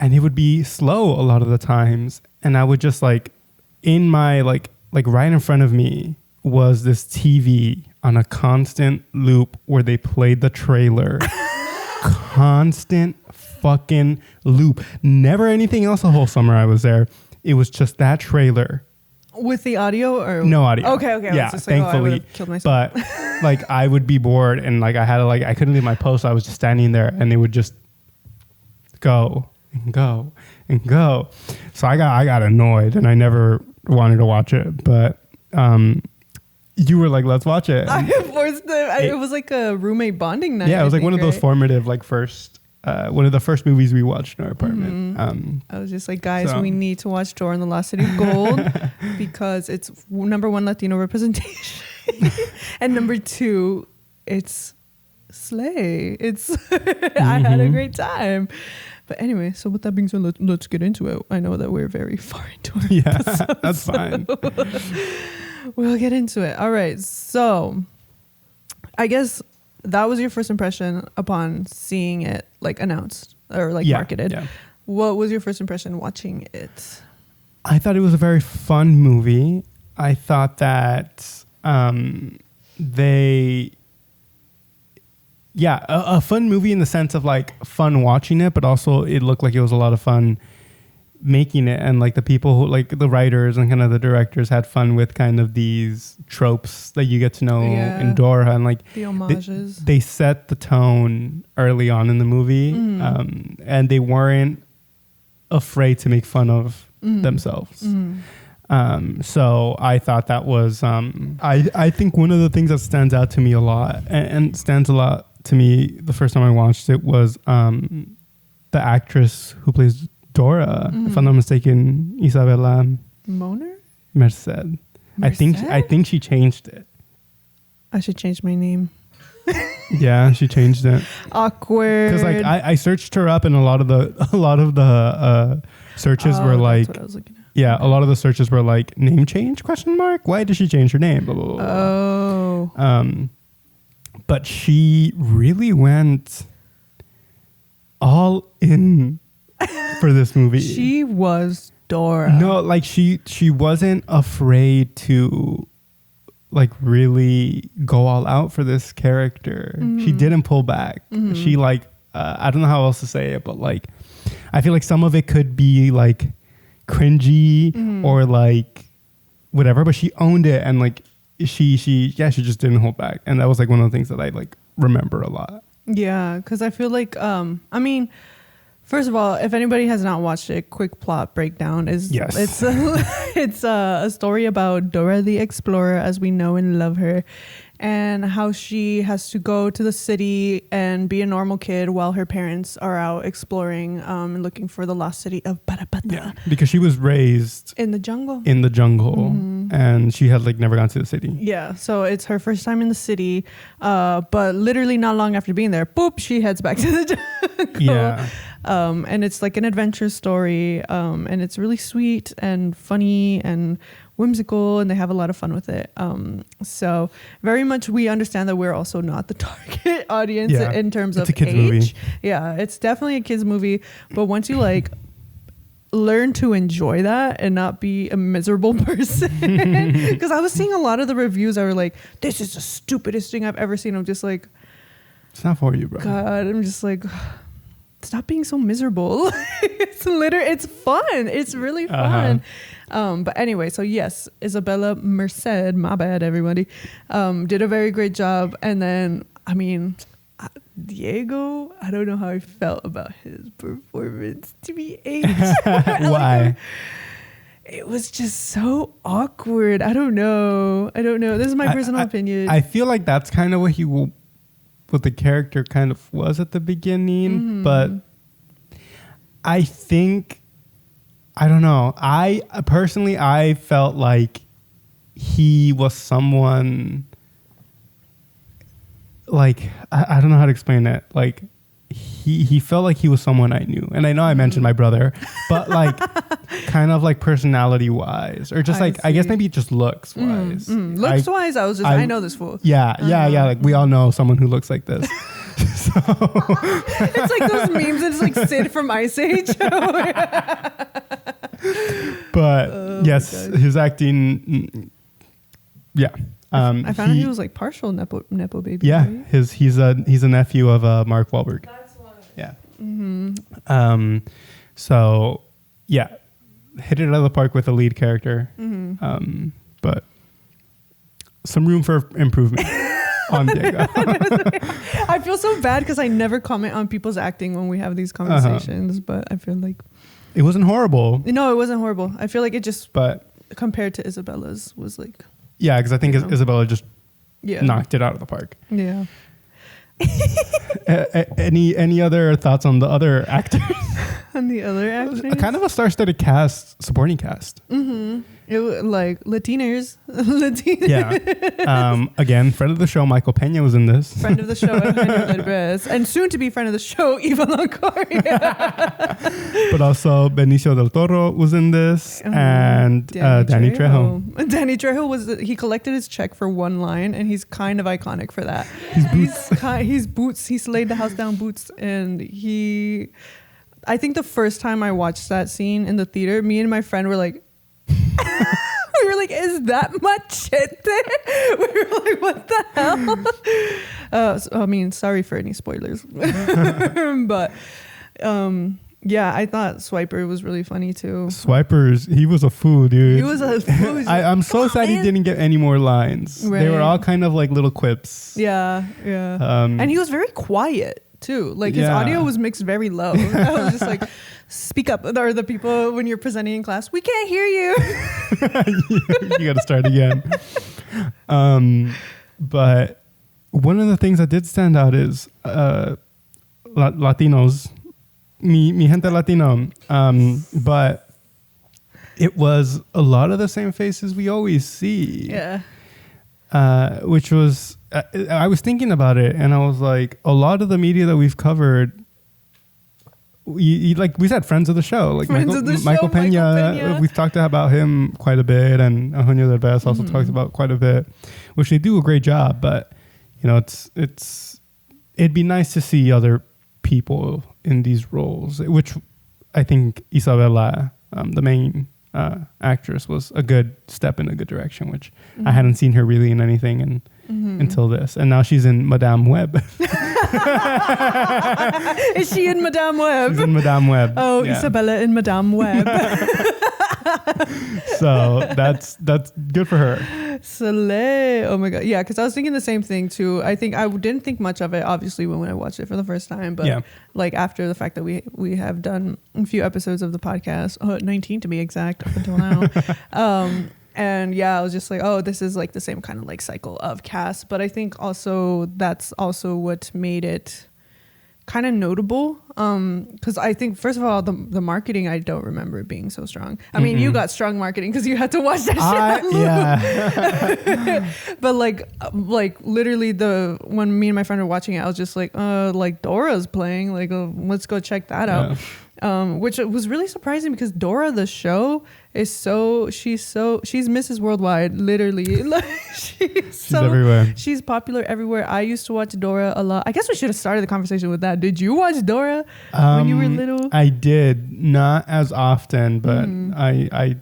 it would be slow a lot of the times, and I would just like in my like right in front of me was this TV on a constant loop where they played the trailer. Constant fucking loop. Never anything else the whole summer I was there. It was just that trailer. With the audio or no audio? Okay. Yeah, just like, thankfully. I killed myself. But like I would be bored and like I had to I couldn't leave my post. I was just standing there and it would just go and go and go. So I got annoyed and I never wanted to watch it. But you were like, let's watch it. I forced it. It was like a roommate bonding night. Yeah, it was like one of those formative first. One of the first movies we watched in our apartment. I was just like, guys, we need to watch Dora and the Lost City of Gold because it's number one, Latino representation. And number two, it's slay. I had a great time. But anyway, so with that being said, let's get into it. I know that we're very far into it. Yeah, that's fine. We'll get into it. All right. So I guess that was your first impression upon seeing it like announced or like marketed. Yeah. What was your first impression watching it? I thought it was a very fun movie. I thought that a fun movie in the sense of like fun watching it, but also it looked like it was a lot of fun making it, and like the people who like the writers and kind of the directors had fun with kind of these tropes that you get to know in Dora, and like the homages. They set the tone early on in the movie, and they weren't afraid to make fun of themselves. So I thought that was I think one of the things that stands out to me a lot and stands a lot to me the first time I watched it was the actress who plays Dora, if I'm not mistaken, Isabella Merced. I think she changed it. I should change my name. Yeah, she changed it. Awkward. Because like I searched her up, and a lot of the searches were like, that's what I was looking at. Yeah, a lot of the searches were like name change ? Why did she change her name? Blah, blah, blah, blah. Oh. But she really went all in for this movie. She was Dora. No, like she wasn't afraid to like really go all out for this character. She didn't pull back. She like I don't know how else to say it, but like I feel like some of it could be like cringy or like whatever, but she owned it, and like she just didn't hold back, and that was like one of the things that I like remember a lot. Yeah, because I feel like I mean, first of all, if anybody has not watched it, quick plot breakdown is it's a story about Dora the Explorer as we know and love her, and how she has to go to the city and be a normal kid while her parents are out exploring and looking for the lost city of Parapata. Yeah, because she was raised in the jungle. And she had like never gone to the city. Yeah, so it's her first time in the city, but literally not long after being there, boop, she heads back to the jungle. Yeah. And it's like an adventure story, and it's really sweet and funny and whimsical, and they have a lot of fun with it. So very much we understand that we're also not the target audience in terms of a kids age. Movie. Yeah, it's definitely a kids movie, but once you like learn to enjoy that and not be a miserable person, because I was seeing a lot of the reviews that were like, this is the stupidest thing I've ever seen. I'm just like, it's not for you, bro. God, I'm just like, stop being so miserable. It's fun. It's really fun. But anyway, so yes, Isabella Merced, my bad, everybody, did a very great job. And then, I mean, Diego, I don't know how I felt about his performance, to be aged. Why? It was just so awkward. I don't know. This is my personal opinion. I feel like that's kind of what the character kind of was at the beginning, but I think, I don't know. I personally felt like he was someone like, I don't know how to explain it. Like he felt like he was someone I knew. And I know I mentioned my brother, but like kind of like personality wise, or just like, I guess maybe just looks wise. Looks wise, I was just, I know this fool. Yeah. Like we all know someone who looks like this. So it's like those memes. It's like Sid from Ice Age. But yes, his acting. Yeah. I found he was like partial nepo baby. Yeah, right? he's a nephew of Mark Wahlberg. That's what. Yeah. So yeah, hit it out of the park with the lead character. But some room for improvement on Diego. I feel so bad because I never comment on people's acting when we have these conversations, but I feel like it wasn't horrible. No, it wasn't horrible. I feel like it just, but compared to Isabella's, was like. Yeah, because I think Isabella just knocked it out of the park. Yeah. Any other thoughts on the other actors? On the other actors? Kind of a star-studded cast, supporting cast. It was like Latinos. Yeah. Again, friend of the show, Michael Pena was in this. Friend of the show, and soon to be friend of the show, Eva Longoria. But also Benicio del Toro was in this, and Danny Trejo. Danny Trejo he collected his check for one line, and he's kind of iconic for that. He's Boots. He slayed the house down Boots, and I think the first time I watched that scene in the theater, me and my friend were like, we were like, is that machete? We were like, what the hell? I mean, sorry for any spoilers. But yeah, I thought Swiper was really funny too. Swipers, he was a fool, dude. He was a fool. I'm so sad he didn't get any more lines. Right. They were all kind of like little quips. Yeah. And he was very quiet too. Like his audio was mixed very low. I was just like, speak up. Or the people when you're presenting in class, we can't hear you. You got to start again. But one of the things that did stand out is Latinos, mi gente Latino. But it was a lot of the same faces we always see. Yeah. Which was, I was thinking about it, and I was like, a lot of the media that we've covered, like we said, friends of the show, like Michael Pena. We've talked about him quite a bit, and Eugenio Derbez also talks about quite a bit, which they do a great job. But you know, it'd be nice to see other people in these roles, which I think Isabella, the main actress, was a good step in a good direction, which I hadn't seen her really in anything until this, and now she's in Madame Web. Is she in Madame Web? She's in Madame Web. Oh, yeah. Isabella in Madame Web. So that's good for her. Slay. Oh my god. Yeah, because I was thinking the same thing too. I think I didn't think much of it, obviously, when I watched it for the first time. But like after the fact that we have done a few episodes of the podcast, 19 to be exact, up until now. And yeah, I was just like, oh, this is like the same kind of like cycle of cast. But I think also that's also what made it kind of notable, because I think first of all the marketing, I don't remember it being so strong. I mean, you got strong marketing because you had to watch that shit. Yeah. But like literally when me and my friend were watching it, I was just like Dora's playing, like let's go check that out. Which was really surprising because Dora the show is she's Mrs. Worldwide, literally. Like she's everywhere. She's popular everywhere. I used to watch Dora a lot. I guess we should have started the conversation with that. Did you watch Dora when you were little? I did, not as often, but I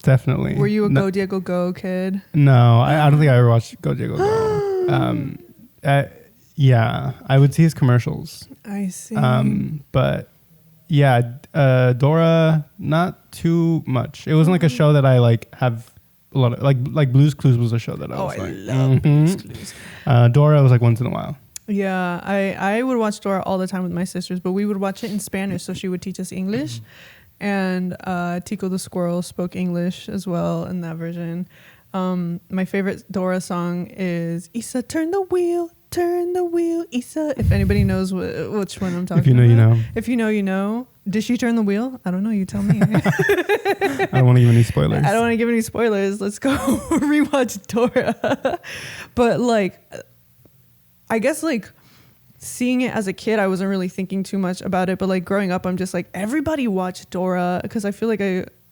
definitely. Were you a Go Diego Go kid? No, I don't think I ever watched Go Diego Go. Yeah, I would see his commercials. I see. But yeah, Dora, not too much. It wasn't like a show that I like have a lot of, like Blue's Clues was a show that I was like. I love Blue's Clues. Dora was like once in a while. Yeah, I would watch Dora all the time with my sisters, but we would watch it in Spanish, so she would teach us English. And Tico the Squirrel spoke English as well in that version. My favorite Dora song is Isa, turn the wheel, Isa. If anybody knows which one I'm talking about. If you know, you know. If you know, you know. Did she turn the wheel? I don't know. You tell me. I don't want to give any spoilers. I don't want to give any spoilers. Let's go rewatch Dora. But like, I guess like seeing it as a kid, I wasn't really thinking too much about it. But like growing up, I'm just like, everybody watched Dora, because I feel like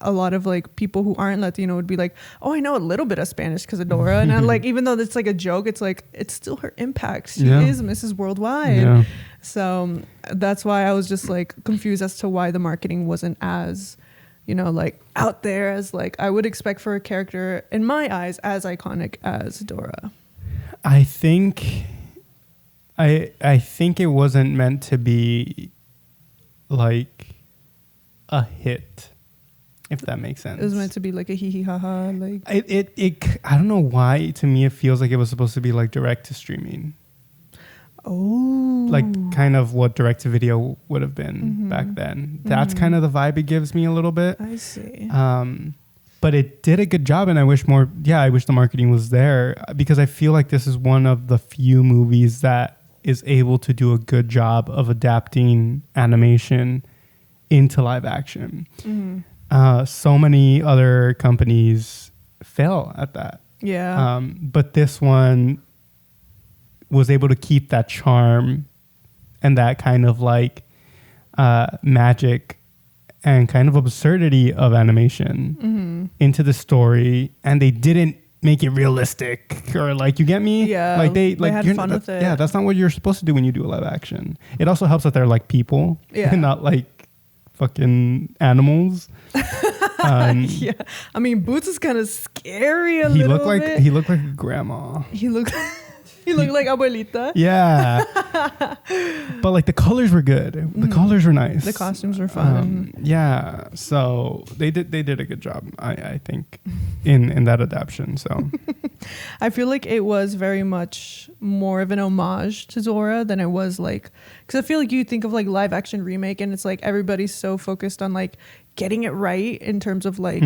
a lot of like people who aren't Latino would be like, oh, I know a little bit of Spanish because of Dora. And I'm like, even though it's like a joke, it's like, it's still her impact. She is Mrs. Worldwide. Yeah. So that's why I was just like confused as to why the marketing wasn't as, you know, like out there as like I would expect for a character, in my eyes, as iconic as Dora. I think it wasn't meant to be like a hit, if that makes sense. It was meant to be like a hee hee ha ha. Like I don't know why, to me it feels like it was supposed to be like direct to streaming. Oh, like kind of what direct to video would have been back then. That's kind of the vibe it gives me a little bit. I see. But it did a good job, and I wish the marketing was there, because I feel like this is one of the few movies that is able to do a good job of adapting animation into live action. So many other companies fail at that. Yeah. But this one was able to keep that charm and that kind of like magic and kind of absurdity of animation into the story, and they didn't make it realistic, or like, you get me? Yeah, like they had fun with it. Yeah, that's not what you're supposed to do when you do a live action. It also helps that they're like people, and not like fucking animals. Yeah, I mean, Boots is kind of scary a little bit. He looked like grandma. He looked like abuelita. Yeah. But like the colors were good. The colors were nice. The costumes were fun. Yeah. So they did a good job, I think, in that adaptation. So I feel like it was very much more of an homage to Dora than it was like, because I feel like you think of like live action remake and it's like everybody's so focused on like getting it right in terms of like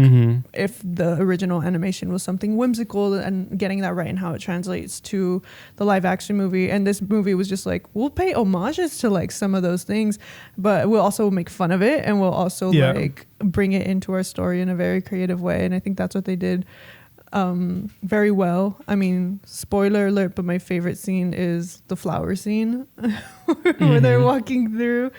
if the original animation was something whimsical, and getting that right and how it translates to the live action movie. And this movie was just like, we'll pay homages to like some of those things, but we'll also make fun of it, and we'll also like bring it into our story in a very creative way. And I think that's what they did very well. I mean, spoiler alert, but my favorite scene is the flower scene where they're walking through.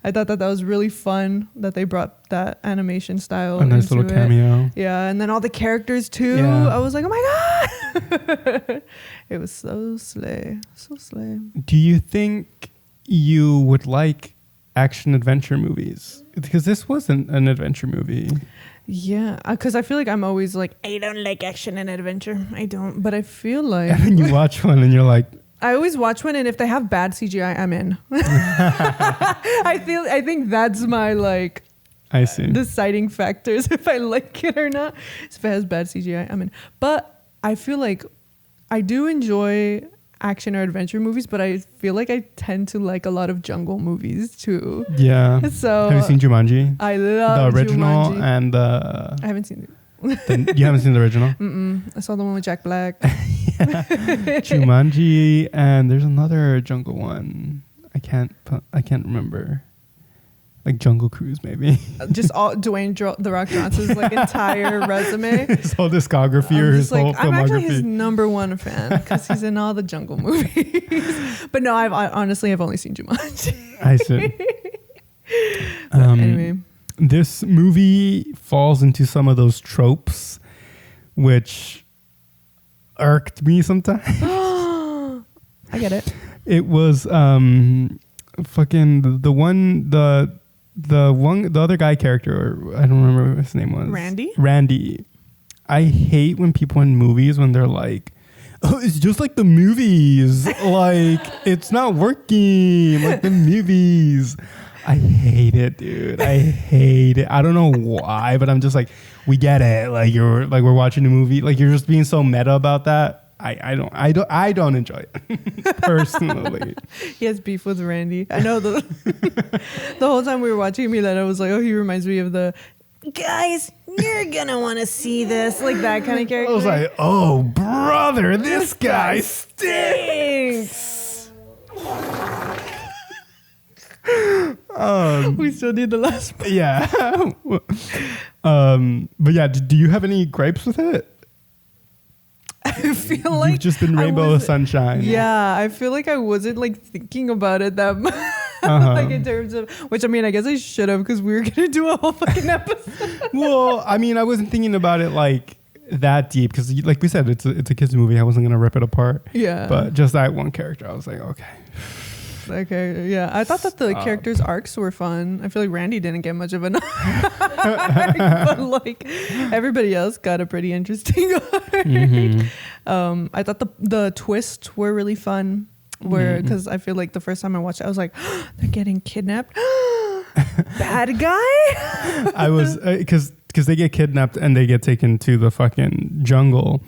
I thought that was really fun that they brought that animation style. A nice little cameo. Yeah, and then all the characters too. Yeah. I was like, oh my god. It was so slay. So slay. Do you think you would like action adventure movies? Because this wasn't an adventure movie. Yeah, because I feel like I'm always like, I don't like action and adventure. I don't. But I feel like... And then you watch one and you're like... I always watch one, and if they have bad CGI, I'm in. I think that's my like I see. deciding factors if I like it or not. If it has bad CGI, I'm in. But I feel like I do enjoy action or adventure movies, but I feel like I tend to like a lot of jungle movies too. Yeah. So have you seen Jumanji? I love the original Jumanji. and the. I haven't seen it. You haven't seen the original? I saw the one with Jack Black. Jumanji, and there's another jungle one. I can't remember. Like Jungle Cruise, maybe. Just all The Rock Johnson's like entire resume. His whole discography or his whole I'm actually his filmography. #1 fan because he's in all the jungle movies. But no, I've only seen Jumanji. I see. Anyway. This movie falls into some of those tropes, which irked me sometimes. I get it. It was fucking the other guy character, or I don't remember what his name was. Randy. I hate when people in movies, when they're like, oh, it's just like the movies. Like, it's not working like the movies. I hate it, dude. I hate it. I don't know why, but I'm just like, we get it. Like we're watching a movie. Like you're just being so meta about that. I don't enjoy it personally. He has beef with Randy. I know the whole time we were watching Milena, I was like, oh, he reminds me of the guys. You're gonna want to see this, like that kind of character. I was like, oh brother, this guy stinks. We still need the last part. Yeah. But yeah, do you have any gripes with it? I feel like You've just been rainbow sunshine. Yeah, I feel like I wasn't like thinking about it that much. Like in terms of, which I mean, I guess I should have, because we were gonna do a whole fucking episode. Well, I mean, I wasn't thinking about it like that deep, because like we said, it's a kids movie. I wasn't gonna rip it apart. Yeah. But just that one character, I was like, okay. Okay, yeah. I thought that the characters' arcs were fun. I feel like Randy didn't get much of an arc, but like everybody else got a pretty interesting arc. Mm-hmm. I thought the twists were really fun, because I feel like the first time I watched it, I was like, they're getting kidnapped. Bad guy. I was because they get kidnapped and they get taken to the fucking jungle.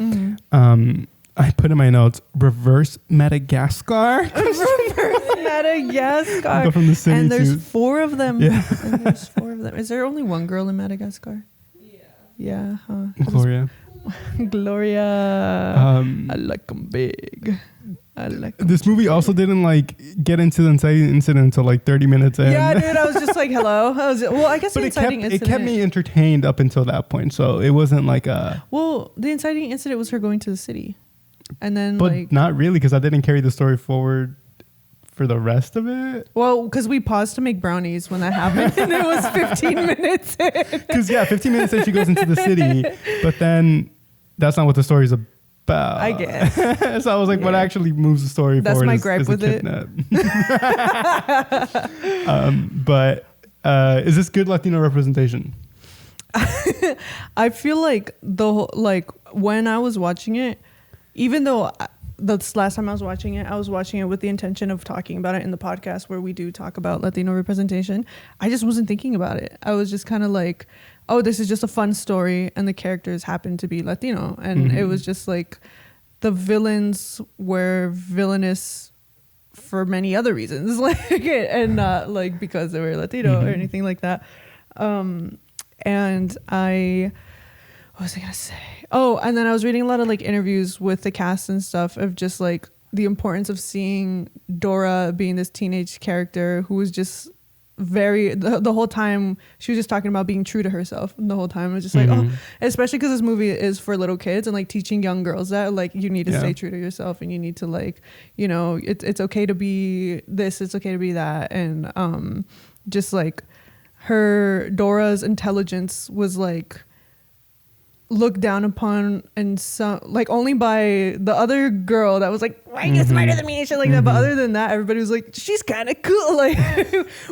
I put in my notes, reverse Madagascar. Madagascar. Go from the city and there's to- 4 of them. Yeah. And there's 4 of them. Is there only one girl in Madagascar? Yeah. Huh? Gloria. Gloria. I like them big. I like 'em This movie also didn't like get into the inciting incident until like 30 minutes in. Yeah, dude, I was just like, hello. I guess But the inciting it incident. kept me entertained up until that point. So it wasn't like a... Well, the inciting incident was her going to the city. And then But like... not really, because I didn't carry the story forward for the rest of it. Well, because we paused to make brownies when that happened. And it was 15 minutes in. Because, 15 minutes in she goes into the city. But then that's not what the story's about. I guess. So I was like, what actually moves the story That's forward my is gripe a with it. kidnap. But is this good Latino representation? I feel like when I was watching it, even though the last time I was watching it with the intention of talking about it in the podcast where we do talk about Latino representation, I just wasn't thinking about it. I was just kind of like, oh, this is just a fun story and the characters happen to be Latino. And it was just like the villains were villainous for many other reasons, like, and not like because they were Latino or anything like that. And what was I gonna say? Oh, and then I was reading a lot of like interviews with the cast and stuff of just like the importance of seeing Dora being this teenage character who was just the whole time she was just talking about being true to herself the whole time. I was just like, oh, especially because this movie is for little kids and like teaching young girls that like you need to stay true to yourself and you need to like, you know, it's okay to be this, it's okay to be that. And just like Dora's intelligence was like looked down upon and some like only by the other girl that was like, why are you smarter than me and shit like that. But other than that, everybody was like, she's kind of cool, like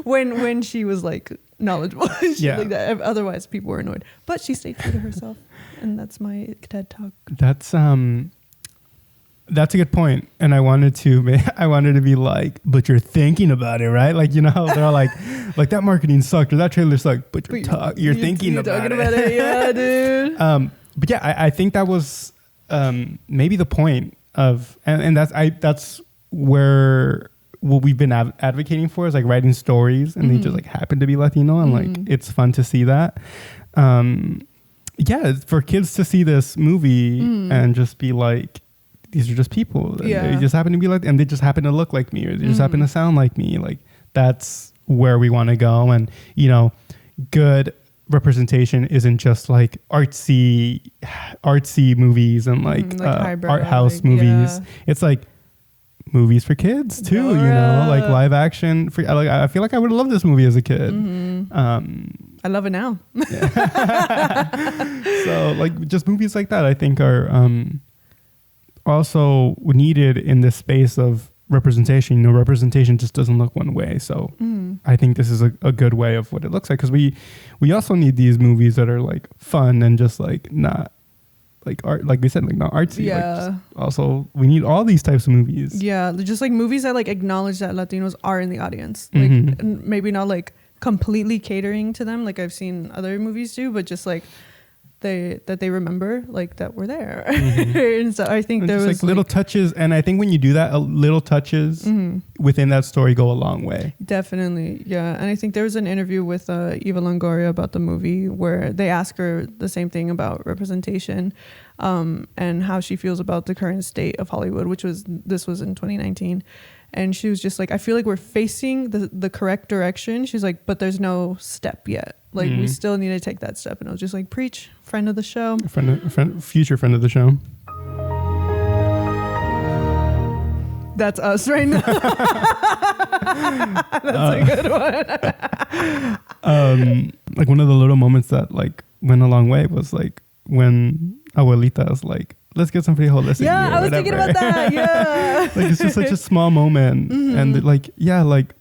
when she was like knowledgeable shit like that. Otherwise people were annoyed, but she stayed true to herself. And that's my TED talk. That's That's a good point. And I wanted to be like, but you're thinking about it, right? Like, you know, how they're all like that marketing sucked or that trailer sucked, but you're thinking about it. Yeah, dude. But yeah, I think that was maybe the point of, and that's where what we've been advocating for is like writing stories, and they just like happen to be Latino, and like it's fun to see that. Yeah, for kids to see this movie and just be like, these are just people. Yeah. They just happen to be like, and they just happen to look like me, or they just happen to sound like me. Like that's where we want to go. And you know, good representation isn't just like artsy movies and like art house movies. It's like movies for kids too. Dora. You know, like live action. Like I feel like I would love this movie as a kid. I love it now. So like just movies like that I think are also needed in this space of representation. You know, representation just doesn't look one way. So I think this is a good way of what it looks like, because we also need these movies that are like fun and just like not like art, like we said, like not artsy. Yeah. Like also we need all these types of movies. Yeah, just like movies that like acknowledge that Latinos are in the audience. Like and maybe not like completely catering to them like I've seen other movies do, but just like they remember like that we're there. And so I think there was like little touches, and I think when you do that, little touches within that story go a long way. Definitely, yeah. And I think there was an interview with Eva Longoria about the movie where they ask her the same thing about representation, and how she feels about the current state of Hollywood, this was in 2019. And she was just like, I feel like we're facing the correct direction. She's like, but there's no step yet. Like we still need to take that step. And I was just like, preach, friend of the show. Future friend of the show. That's us right now. That's a good one. Like one of the little moments that like went a long way was like when Abuelita was like, let's get some frijoles. Yeah, I was thinking about that. Yeah. Like it's just such a small moment. And like, yeah, like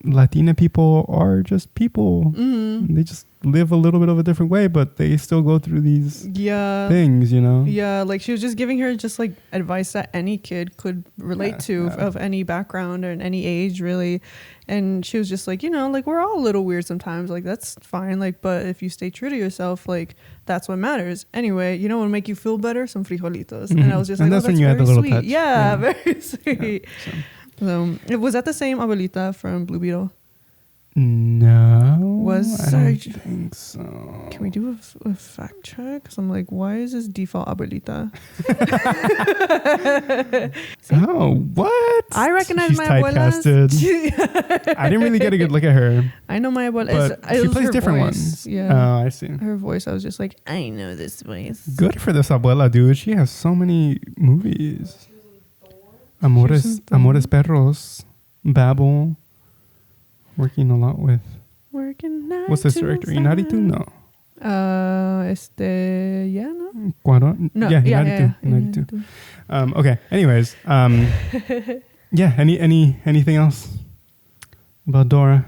Latina people are just people. They just live a little bit of a different way, but they still go through these things, you know? Yeah, like she was just giving her just like advice that any kid could relate to of any background and any age, really. And she was just like, you know, like we're all a little weird sometimes, like that's fine, like, but if you stay true to yourself, like that's what matters. Anyway, you know what would make you feel better? Some frijolitos. And I was just and like, that's when you had the little sweet. touch. Yeah, very sweet. Yeah, So was that the same abuelita from Blue Beetle? No, I don't think so. Can we do a fact check? Because I'm like, why is this default abuelita? Oh, what? I recognize She's my abuela. typecasted. I didn't really get a good look at her. I know my abuela. But she plays different voice. ones. Yeah. Oh, I see. Her voice, I was just like, I know this voice. Good for this abuela, dude. She has so many movies. Amores Perros, Babel. Working a lot with. What's this director? Inarritu? No. Yeah, no. Cuarón? No, Yeah, yeah. Inarritu. Okay. Anyways, yeah. Anything else about Dora?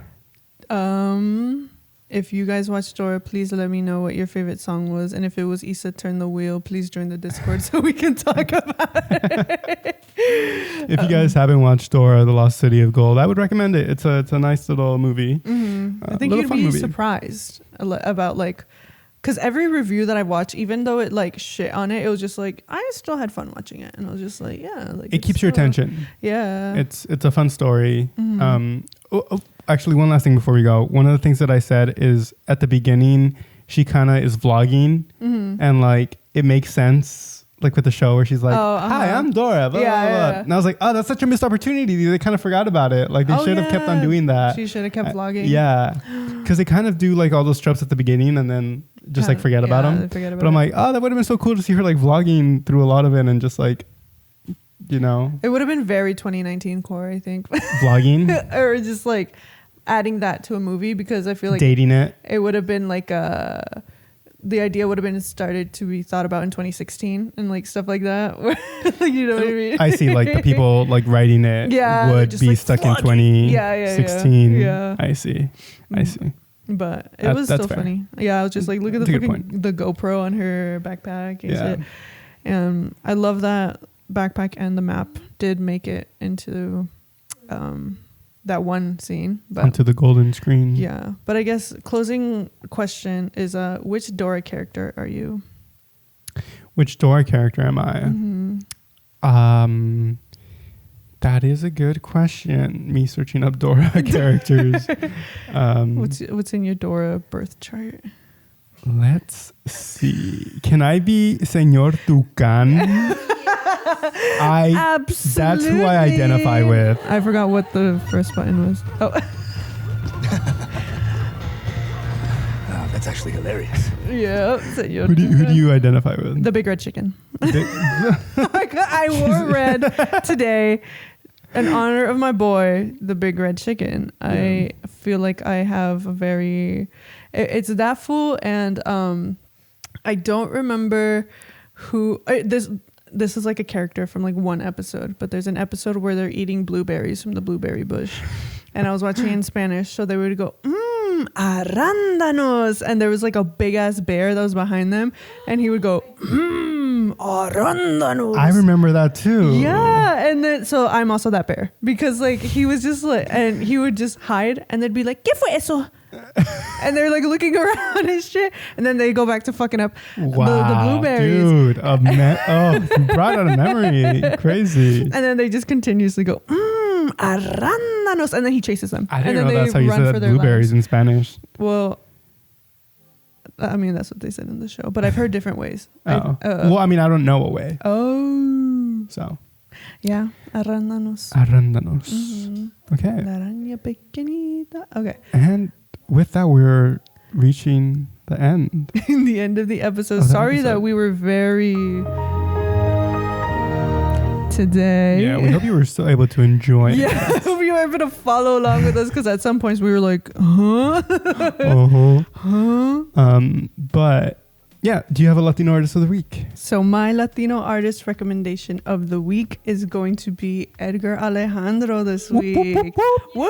If you guys watched Dora, please let me know what your favorite song was, and if it was Issa Turn the Wheel, please join the Discord so we can talk about it. If you guys haven't watched Dora, The Lost City of Gold, I would recommend it. It's a nice little movie. I think you'd be surprised about like, because every review that I watched, even though it like shit on it, it was just like I still had fun watching it, and I was just like, yeah, like it keeps your attention. Yeah, it's a fun story. Actually, one last thing before we go. One of the things that I said is at the beginning, she kind of is vlogging, and like it makes sense, like with the show where she's like, "Hi, I'm Dora." Blah, blah, blah. And I was like, "Oh, that's such a missed opportunity." They kind of forgot about it. Like they should have kept on doing that. She should have kept vlogging. Yeah, because they kind of do like all those tropes at the beginning and then just like forget about them. But I'm like, oh, that would have been so cool to see her like vlogging through a lot of it and just like, you know, it would have been very 2019 core, I think. Vlogging or just like adding that to a movie, because I feel like dating it would have been like the idea would have been started to be thought about in 2016 and like stuff like that. You know what I mean? I see, like the people like writing it would be like stuck in 2016. Yeah. I see. But it was still funny. Yeah, I was just like, look at the GoPro on her backpack and shit. And I love that backpack and the map did make it into that one scene. But Onto the golden screen. yeah. But I guess closing question is which Dora character are you? Which Dora character am I? Mm-hmm. That is a good question. Me searching up Dora characters. What's in your Dora birth chart? Let's see. Can I be Señor Tucán? Absolutely. That's who I identify with. I forgot what the first button was. Oh. That's actually hilarious. Yeah. Señor Who do Tucán. you identify with? The big red chicken. I wore red today in honor of my boy, the big red chicken. Yeah. I feel like I have a very... It's that fool, and I don't remember who... This is like a character from like one episode, but there's an episode where they're eating blueberries from the blueberry bush. And I was watching in Spanish, so they would go, arándanos. And there was like a big ass bear that was behind them, and he would go, arándanos. I remember that too. Yeah, and then so I'm also that bear, because like he was just like, and he would just hide, and they'd be like, ¿Qué fue eso? And they're like looking around and shit, and then they go back to fucking up the blueberries. Dude, you brought out a memory. Crazy. And then they just continuously go, arándanos, and then he chases them. I didn't and know then that's how you said their blueberries lives. in Spanish. Well, I mean, that's what they said in the show, but I've heard different ways. Oh. Well, I mean, I don't know a way. Oh. So. Yeah, arándanos. Arándanos. Mm-hmm. Okay. La araña pequeñita. Okay. And with that, we're reaching the end. The end of the episode. Sorry that we were very... today. Yeah, we hope you were still able to enjoy it. Yeah, I hope you were able to follow along with us, because at some points we were like, huh? But yeah, do you have a Latino artist of the week? So my Latino artist recommendation of the week is going to be Edgar Alejandro this week. Woo!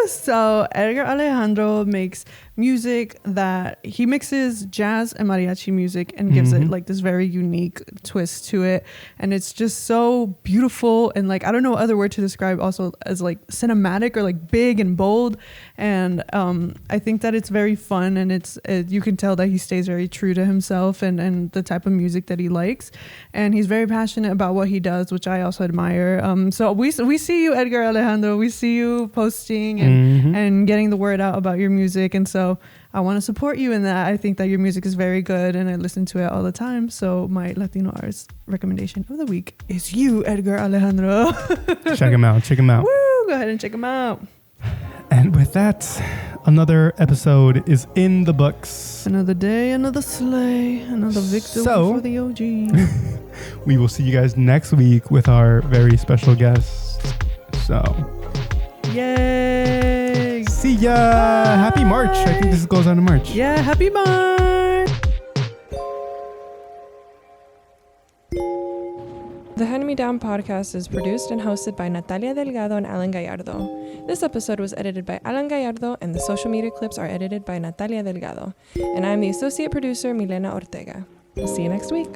So Edgar Alejandro makes music that he mixes jazz and mariachi music and gives it like this very unique twist to it, and it's just so beautiful, and like I don't know other word to describe, also as like cinematic or like big and bold, and I think that it's very fun, and it's you can tell that he stays very true to himself and the type of music that he likes, and he's very passionate about what he does, which I also admire. So we see you, Edgar Alejandro, we see you posting and getting the word out about your music, and so I want to support you in that. I think that your music is very good, and I listen to it all the time. So my Latino artist recommendation of the week is you, Edgar Alejandro. Check him out. Woo! Go ahead and check him out. And with that, another episode is in the books. Another day, another slay, another victory for the OG. We will see you guys next week with our very special guest. So, yay! See ya! Bye. Happy March. I think this goes on in March. Yeah, happy March! The Hand Me Down podcast is produced and hosted by Natalia Delgado and Alan Gallardo. This episode was edited by Alan Gallardo, and the social media clips are edited by Natalia Delgado. And I'm the associate producer, Milena Ortega. We'll see you next week.